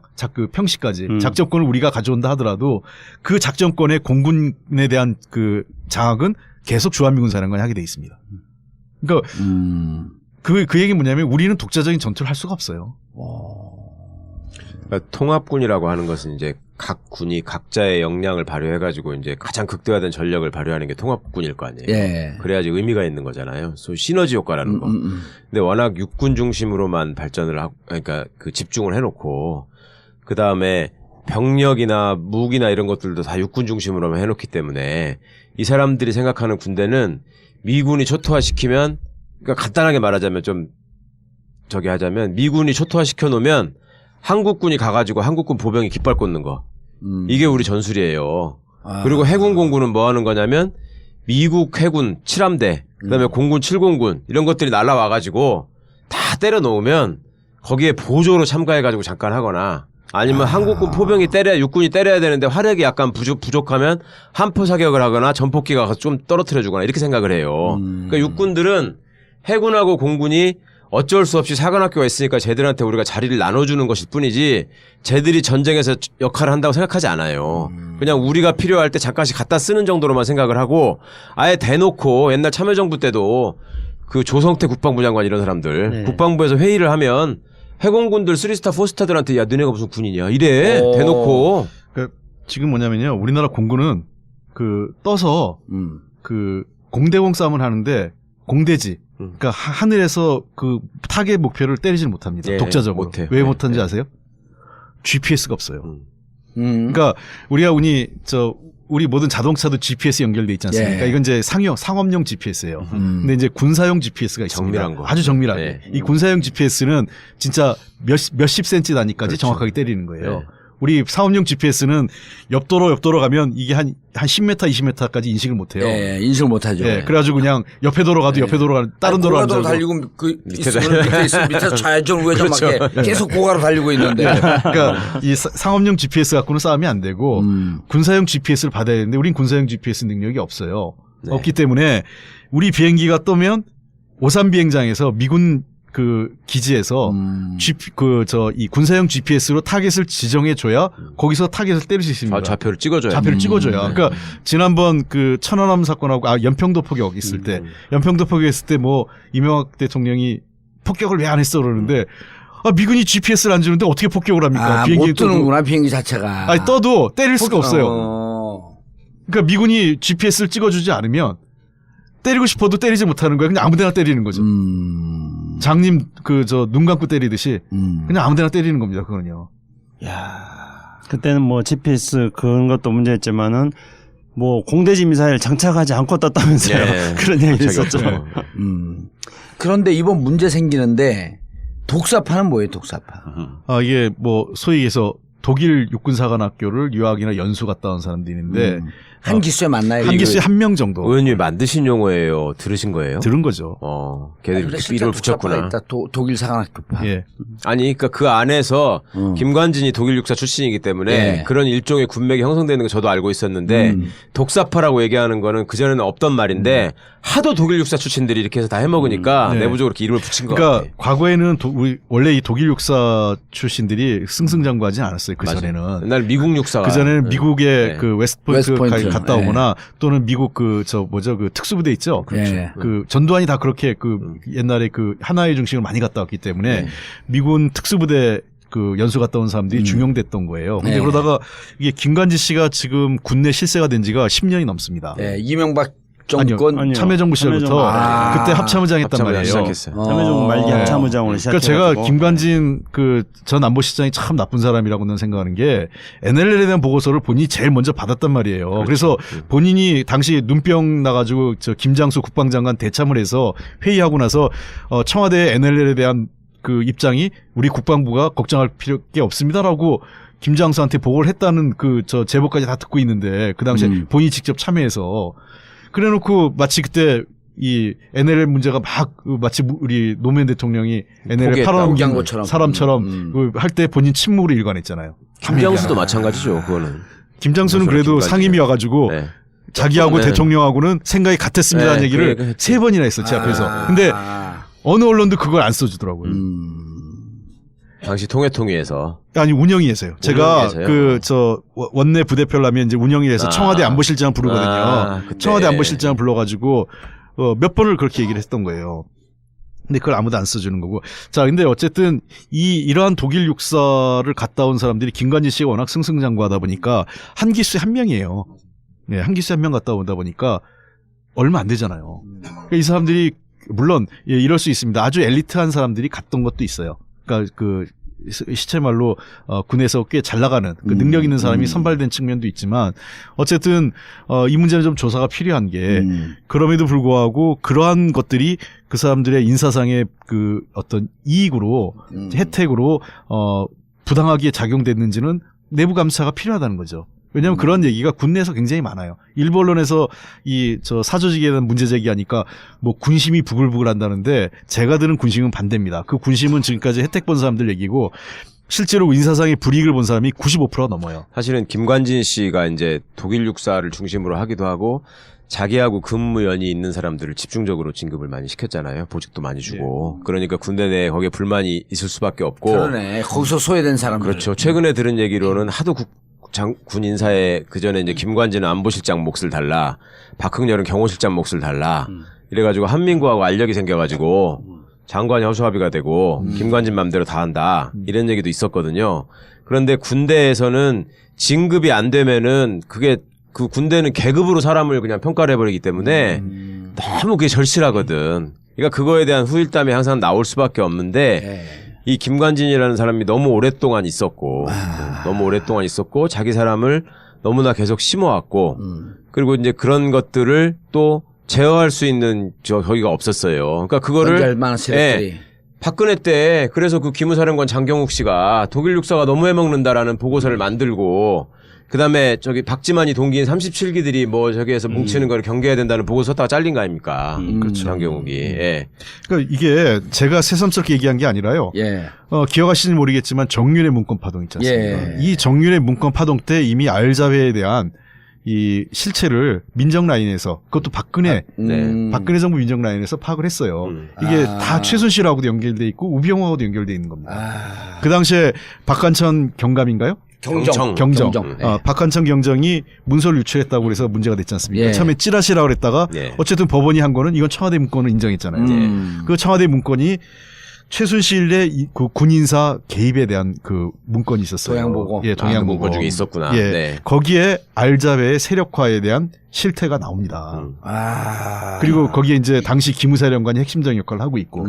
평시까지 작전권을 우리가 가져온다 하더라도 그 작전권의 공군에 대한 그 장악은 계속 주한미군사령관이 하게 돼 있습니다. 그러니까 그 얘기 뭐냐면 우리는 독자적인 전투를 할 수가 없어요. 그러니까 통합군이라고 하는 것은 이제 각 군이 각자의 역량을 발휘해가지고 이제 가장 극대화된 전력을 발휘하는 게 통합군일 거 아니에요. 예. 그래야지 의미가 있는 거잖아요. 소위 시너지 효과라는 거. 근데 워낙 육군 중심으로만 발전을 하고, 그러니까 그 집중을 해놓고 그 다음에 병력이나 무기나 이런 것들도 다 육군 중심으로만 해놓기 때문에 이 사람들이 생각하는 군대는 미군이 초토화시키면, 그러니까 간단하게 말하자면 좀 저기 하자면 미군이 초토화시켜 놓으면 한국군이 가가지고 한국군 보병이 깃발 꽂는 거. 이게 우리 전술이에요. 그리고 해군 공군은 뭐 하는 거냐면 미국 해군 7함대, 그다음에 공군 7공군 이런 것들이 날라와가지고 다 때려 놓으면 거기에 보조로 참가해가지고 잠깐 하거나 아니면 한국군 포병이 육군이 때려야 되는데 화력이 약간 부족하면 한포 사격을 하거나 전폭기가 가서 좀 떨어뜨려 주거나 이렇게 생각을 해요. 그러니까 육군들은 해군하고 공군이 어쩔 수 없이 사관학교가 있으니까 쟤들한테 우리가 자리를 나눠주는 것일 뿐이지 쟤들이 전쟁에서 역할을 한다고 생각하지 않아요. 그냥 우리가 필요할 때 잠깐씩 갖다 쓰는 정도로만 생각을 하고 아예 대놓고 옛날 참여정부 때도 그 조성태 국방부 장관 이런 사람들 네. 국방부에서 회의를 하면 해공군들 3스타 4스타들한테 야 너네가 무슨 군인이야 이래 대놓고. 그러니까 지금 뭐냐면요. 우리나라 공군은 그 떠서 그 공대공 싸움을 하는데 공대지. 그러니까 하늘에서 그 타겟 목표를 때리질 못합니다. 예, 독자적으로. 못해요. 왜 네, 못한지 네. 아세요? GPS가 없어요. 그러니까 우리가 우리 모든 자동차도 GPS 연결돼 있지 않습니까? 예. 이건 이제 상업용 GPS예요. 근데 이제 군사용 GPS가 있습니다. 정밀한 거. 아주 정밀하게. 네. 이 군사용 GPS는 진짜 몇십 센치 단위까지 그렇죠. 정확하게 때리는 거예요. 네. 우리 사업용 GPS는 옆도로 가면 이게 한 10m, 20m까지 인식을 못 해요. 예, 인식을 못 하죠. 예, 그래가지고 그냥 옆에 도로 가도 옆에 도로 가도 다른 도로 가도 달리고 밑에 밑에서 좌회전 우회전 그렇죠. 막 계속 고가로 달리고 있는데. 그러니까 이 상업용 GPS 갖고는 싸움이 안 되고 군사용 GPS를 받아야 되는데 우린 군사용 GPS 능력이 없어요. 네. 없기 때문에 우리 비행기가 떠면 오산 비행장에서 미군 그 기지에서 이 군사용 GPS로 타겟을 지정해 줘야 거기서 타겟을 때릴 수 있습니다. 좌표를 찍어줘요. 좌표를 찍어줘요. 그러니까 지난번 그 천안함 사건하고 연평도 포격 있을 때 연평도 포격했을 때 뭐 이명박 대통령이 폭격을 왜 안 했어 그러는데 미군이 GPS를 안 주는데 어떻게 폭격을 합니까? 못 뜨는구나 비행기 자체가. 아니 떠도 때릴 수가 없어요. 그러니까 미군이 GPS를 찍어주지 않으면 때리고 싶어도 때리지 못하는 거예요. 그냥 아무데나 때리는 거죠. 장님 눈 감고 때리듯이 그냥 아무데나 때리는 겁니다. 그거는요. 그때는 뭐 GPS 그런 것도 문제였지만은 뭐 공대지 미사일 장착하지 않고 떴다면서요. 네. 그런 얘기 있었죠. 그런데 이번 문제 생기는데 독사파는 뭐예요, 독사파? 이게 뭐 소위 해서 독일 육군사관학교를 유학이나 연수 갔다 온 사람들이 있는데 한 기수에 만나요. 한 기수에 한 명 정도. 의원님이 만드신 용어예요. 들으신 거예요? 들은 거죠. 걔들이 그래, 이렇게 이름을 붙였구나. 있다. 독일 사관학교파. 예. 아니, 그러니까 그 안에서 김관진이 독일 육사 출신이기 때문에 예. 그런 일종의 군맥이 형성되는 거 저도 알고 있었는데 독사파라고 얘기하는 거는 그전에는 없던 말인데 하도 독일 육사 출신들이 이렇게 해서 다 해먹으니까 네. 내부적으로 이렇게 이름을 붙인 거 그러니까 같아요. 과거에는 원래 이 독일 육사 출신들이 승승장구하지 않았어요. 그 전에는. 옛날 미국 육사가 그 전에는 미국의 네. 그 웨스트포인트 갔다 네. 오거나 또는 미국 그 특수부대 있죠. 네. 그 전두환이 다 그렇게 옛날에 그 하나의 중심을 많이 갔다 왔기 때문에 미군 특수부대 그 연수 갔다 온 사람들이 중용됐던 거예요. 근데 네. 그러다가 이게 김관지 씨가 지금 군내 실세가 된 지가 10년이 넘습니다. 네, 이명박 정권 아니요. 참여정부 시절부터 참여정부. 그때 합참의장 했단 합참의장 말이에요. 시작했어요. 참여정부 말기 합참의장으로 그러니까 시작해가지고. 제가 김관진 전 안보실장이 참 나쁜 사람이라고는 생각하는 게 NLL에 대한 보고서를 본인이 제일 먼저 받았단 말이에요. 그렇죠. 그래서 본인이 당시 눈병 나가지고 김장수 국방장관 대참을 해서 회의하고 나서 청와대 NLL에 대한 그 입장이 우리 국방부가 걱정할 필요가 없습니다라고 김장수한테 보고를 했다는 제보까지 다 듣고 있는데 그 당시에 본인이 직접 참여해서 그래놓고 마치 그때 이 NLL 문제가 마치 우리 노무현 대통령이 NLL 포기한 팔아넘긴 것처럼. 사람처럼 할 때 본인 침묵으로 일관했잖아요. 김장수도 마찬가지죠. 그거는. 김장수는 그래도 김관진. 상임위 와가지고 네. 자기하고 네. 대통령하고는 생각이 같았습니다라는 네, 얘기를 그 얘기 3번이나 했어 제 앞에서. 근데 어느 언론도 그걸 안 써주더라고요. 당시 통회통위에서 아니 운영위에서요. 제가 운영위에서요? 그 저 원내 부대표라면 이제 운영위에서 청와대 안보실장 부르거든요. 그때. 청와대 안보실장 불러가지고 몇 번을 그렇게 얘기를 했던 거예요. 근데 그걸 아무도 안 써주는 거고. 자, 근데 어쨌든 이러한 독일 육사를 갔다 온 사람들이 김관진 씨가 워낙 승승장구하다 보니까 한 기수에 한 명이에요. 네, 한 기수에 한 명 갔다 오다 보니까 얼마 안 되잖아요. 그러니까 이 사람들이 물론 이럴 수 있습니다. 아주 엘리트한 사람들이 갔던 것도 있어요. 그러니까 그 시체말로 군에서 꽤 잘 나가는 그 능력 있는 사람이 선발된 측면도 있지만 어쨌든 이 문제는 좀 조사가 필요한 게 그럼에도 불구하고 그러한 것들이 그 사람들의 인사상의 그 어떤 이익으로 혜택으로 부당하게 작용됐는지는 내부 감사가 필요하다는 거죠. 왜냐하면 그런 얘기가 군내에서 굉장히 많아요. 일부 언론에서 저 사조직에 대한 문제 제기하니까 뭐 군심이 부글부글 한다는데 제가 드는 군심은 반대입니다. 그 군심은 지금까지 혜택 본 사람들 얘기고 실제로 인사상의 불이익을 본 사람이 95%가 넘어요. 사실은 김관진 씨가 이제 독일 육사를 중심으로 하기도 하고 자기하고 근무연이 있는 사람들을 집중적으로 진급을 많이 시켰잖아요. 보직도 많이 주고. 그러니까 군대 내에 거기에 불만이 있을 수밖에 없고. 그러네. 거기서 소외된 사람들. 그렇죠. 최근에 들은 얘기로는 하도 군 인사에 그 전에 이제 김관진은 안보실장 몫을 달라, 박흥렬은 경호실장 몫을 달라. 이래가지고 한민구하고 알력이 생겨가지고 장관이 허수아비가 되고 김관진 맘대로 다 한다. 이런 얘기도 있었거든요. 그런데 군대에서는 진급이 안 되면은 그게 그 군대는 계급으로 사람을 그냥 평가를 해버리기 때문에 너무 그게 절실하거든. 그러니까 그거에 대한 후일담이 항상 나올 수밖에 없는데. 이 김관진이라는 사람이 너무 오랫동안 있었고 자기 사람을 너무나 계속 심어왔고 그리고 이제 그런 것들을 또 제어할 수 있는 저기가 없었어요. 그러니까 그거를 박근혜 때 그래서 그 기무사령관 장경욱 씨가 독일 육사가 너무 해먹는다라는 보고서를 만들고 그다음에 저기 박지만이 동기인 37기들이 뭐 저기에서 뭉치는 걸 경계해야 된다는 보고서 썼다가 잘린 거 아닙니까? 그렇죠. 장경욱이. 예. 그러니까 이게 제가 새삼스럽게 얘기한 게 아니라요. 기억하시는지 모르겠지만 정윤의 문건 파동 있지 않습니까? 이 정윤의 문건 파동 때 이미 알자회에 대한 이 실체를 민정 라인에서 그것도 박근혜 정부 민정 라인에서 파악을 했어요. 이게 다 최순실하고도 연결돼 있고 우병우하고도 연결돼 있는 겁니다. 그 당시에 박한천 경감인가요? 경정. 박한천 경정이 문서를 유출했다고 그래서 문제가 됐지 않습니까? 처음에 찌라시라고 그랬다가 어쨌든 법원이 한 거는 이건 청와대 문건을 인정했잖아요. 그 청와대 문건이 최순실의 그 군인사 개입에 대한 그 문건이 있었어요. 동양보고. 동양보고 문건 중에 있었구나. 거기에 알자회의 세력화에 대한 실태가 나옵니다. 그리고 거기에 이제 당시 기무사령관이 핵심적인 역할을 하고 있고.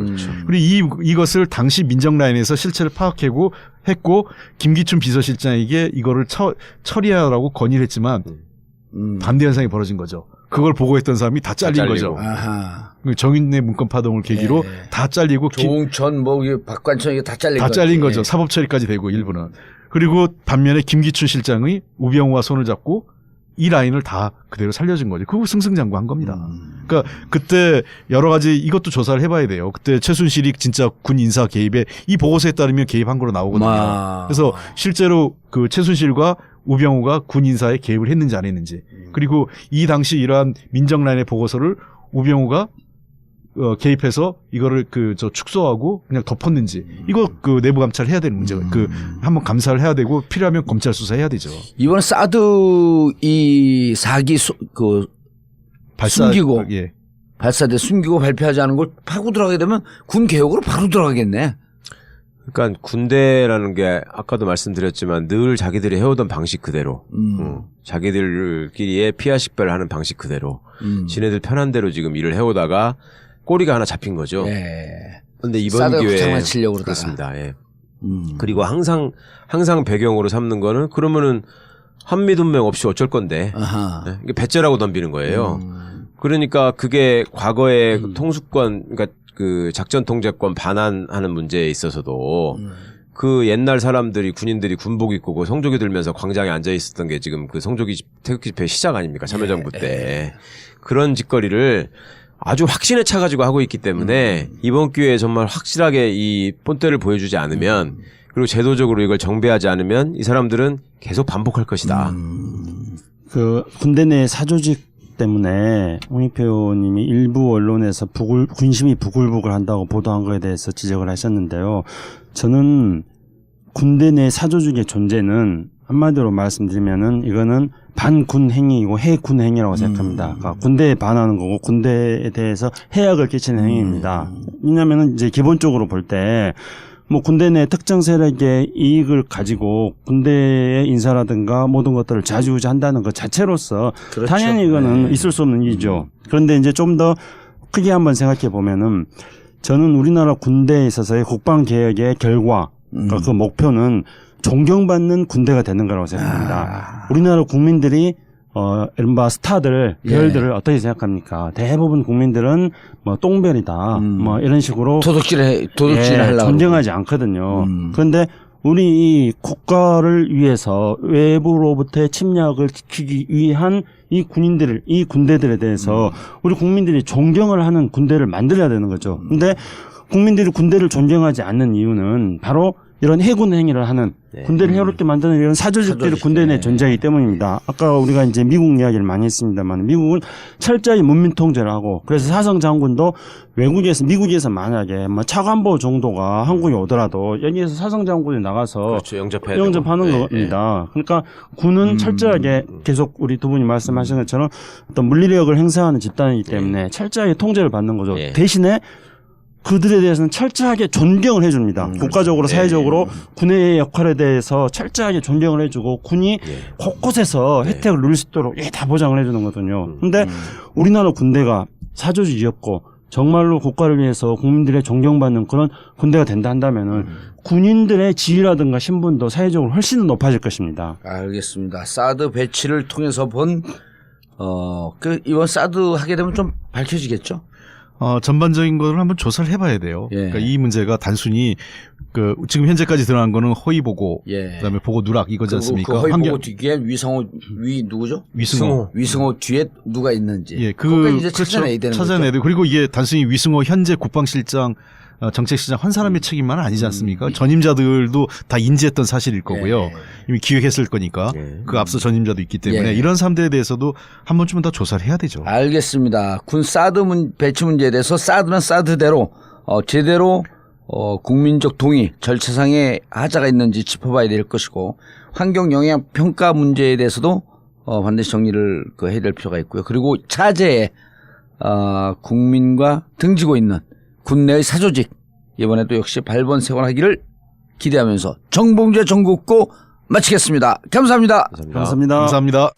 그리고 이것을 당시 민정 라인에서 실체를 파악하고 했고 김기춘 비서실장에게 이거를 처리하라고 건의를 했지만 반대 현상이 벌어진 거죠. 그걸 보고했던 사람이 다 잘린 거죠. 정윤의 문건 파동을 계기로 다 잘리고 조홍천 박관천 다 잘린 거죠. 사법 처리까지 되고 일부는. 그리고 반면에 김기춘 실장의 우병우와 손을 잡고 이 라인을 다 그대로 살려준 거죠. 그거 승승장구한 겁니다. 그러니까 그때 여러 가지 이것도 조사를 해봐야 돼요. 그때 최순실이 진짜 군 인사 개입에 이 보고서에 따르면 개입한 거로 나오거든요. 그래서 실제로 그 최순실과 우병우가 군 인사에 개입을 했는지 안 했는지 그리고 이 당시 이러한 민정 라인의 보고서를 우병우가 개입해서 이거를 축소하고 그냥 덮었는지 이거 그 내부 감찰을 해야 되는 문제가 한번 감사를 해야 되고 필요하면 검찰 수사해야 되죠. 이번 사드 이 4기 숨기고 발사대 숨기고 발표하지 않은 걸 파고 들어가게 되면 군 개혁으로 바로 들어가겠네. 그러니까 군대라는 게 아까도 말씀드렸지만 늘 자기들이 해오던 방식 그대로 자기들끼리의 피하 식별하는 방식 그대로 지네들 편한 대로 지금 일을 해오다가 꼬리가 하나 잡힌 거죠. 그런데 이번 기회에 그렇습니다. 그리고 항상 배경으로 삼는 거는 그러면은 한미동맹 없이 어쩔 건데 이게 배째라고 덤비는 거예요. 그러니까 그게 과거에 통수권 그러니까 그 작전 통제권 반환하는 문제에 있어서도 그 옛날 사람들이 군인들이 군복 입고 그 성조기 들면서 광장에 앉아 있었던 게 지금 그 성조기 태극기 집회 시작 아닙니까? 참여정부 때 그런 짓거리를 아주 확신에 차가지고 하고 있기 때문에 이번 기회에 정말 확실하게 이 본때를 보여주지 않으면 그리고 제도적으로 이걸 정비하지 않으면 이 사람들은 계속 반복할 것이다. 그 군대 내 사조직 때문에 홍익표 의원님이 일부 언론에서 군심이 부글부글 한다고 보도한 거에 대해서 지적을 하셨는데요. 저는 군대 내 사조직의 존재는 한마디로 말씀드리면은 이거는 반군 행위이고 해군 행위라고 생각합니다. 그러니까 군대에 반하는 거고 군대에 대해서 해악을 끼치는 행위입니다. 왜냐면은 이제 기본적으로 볼 때 뭐 군대 내 특정 세력의 이익을 가지고 군대의 인사라든가 모든 것들을 좌지우지한다는 것 자체로서 그렇죠. 당연히 이거는 네. 있을 수 없는 일이죠. 그런데 이제 좀 더 크게 한번 생각해 보면은 저는 우리나라 군대에 있어서의 국방 개혁의 결과 그러니까 그 목표는 존경받는 군대가 되는 거라고 생각합니다. 우리나라 국민들이 이른바 스타들, 별들을 어떻게 생각합니까? 대부분 국민들은 뭐 똥별이다, 뭐 이런 식으로 도둑질 하려고 존경하지 않거든요. 그런데 우리 이 국가를 위해서 외부로부터의 침략을 지키기 위한 이 군인들을, 이 군대들에 대해서 우리 국민들이 존경을 하는 군대를 만들어야 되는 거죠. 근데 국민들이 군대를 존경하지 않는 이유는 바로 이런 해군 행위를 하는 군대를 해롭게 만드는 이런 사조직들이 군대 내에 존재하기 때문입니다. 아까 우리가 이제 미국 이야기를 많이 했습니다만 미국은 철저히 문민 통제를 하고 그래서 사성 장군도 미국에서 만약에 뭐 차관보 정도가 한국에 오더라도 여기에서 사성 장군이 나가서 그렇죠. 영접하는 겁니다. 그러니까 군은 철저하게 계속 우리 두 분이 말씀하신 것처럼 어떤 물리력을 행사하는 집단이기 때문에 철저하게 통제를 받는 거죠. 대신에 그들에 대해서는 철저하게 존경을 해줍니다. 국가적으로 사회적으로 군의 역할에 대해서 철저하게 존경을 해주고 군이 곳곳에서 혜택을 누릴 수 있도록 다 보장을 해주는 거거든요. 근데 우리나라 군대가 사조직이었고 정말로 국가를 위해서 국민들의 존경받는 그런 군대가 된다 한다면은 군인들의 지위라든가 신분도 사회적으로 훨씬 높아질 것입니다. 알겠습니다. 사드 배치를 통해서 본 이번 사드 하게 되면 좀 밝혀지겠죠? 전반적인 것을 한번 조사를 해봐야 돼요. 그러니까 이 문제가 단순히 지금 현재까지 드러난 거는 허위 보고, 그다음에 보고 누락 이거지 않습니까? 그 허위 보고 뒤에 누구죠? 위승호 뒤에 누가 있는지. 그거 이제 찾아내야 되는 거죠. 찾아내야 돼. 그리고 이게 단순히 위승호 현재 국방실장 정책실장 한 사람의 책임만은 아니지 않습니까? 전임자들도 다 인지했던 사실일 거고요. 이미 기획했을 거니까 그 앞서 전임자도 있기 때문에 이런 사람들에 대해서도 한 번쯤은 더 조사를 해야 되죠. 알겠습니다. 군 사드 배치 문제에 대해서 사드는 사드대로 제대로 국민적 동의 절차상의 하자가 있는지 짚어봐야 될 것이고 환경 영향 평가 문제에 대해서도 반드시 정리를 해야 될 필요가 있고요. 그리고 차제에 국민과 등지고 있는 군내의 사조직 이번에도 역시 발본색원하기를 기대하면서 정봉재 전국구 마치겠습니다. 감사합니다. 감사합니다. 감사합니다.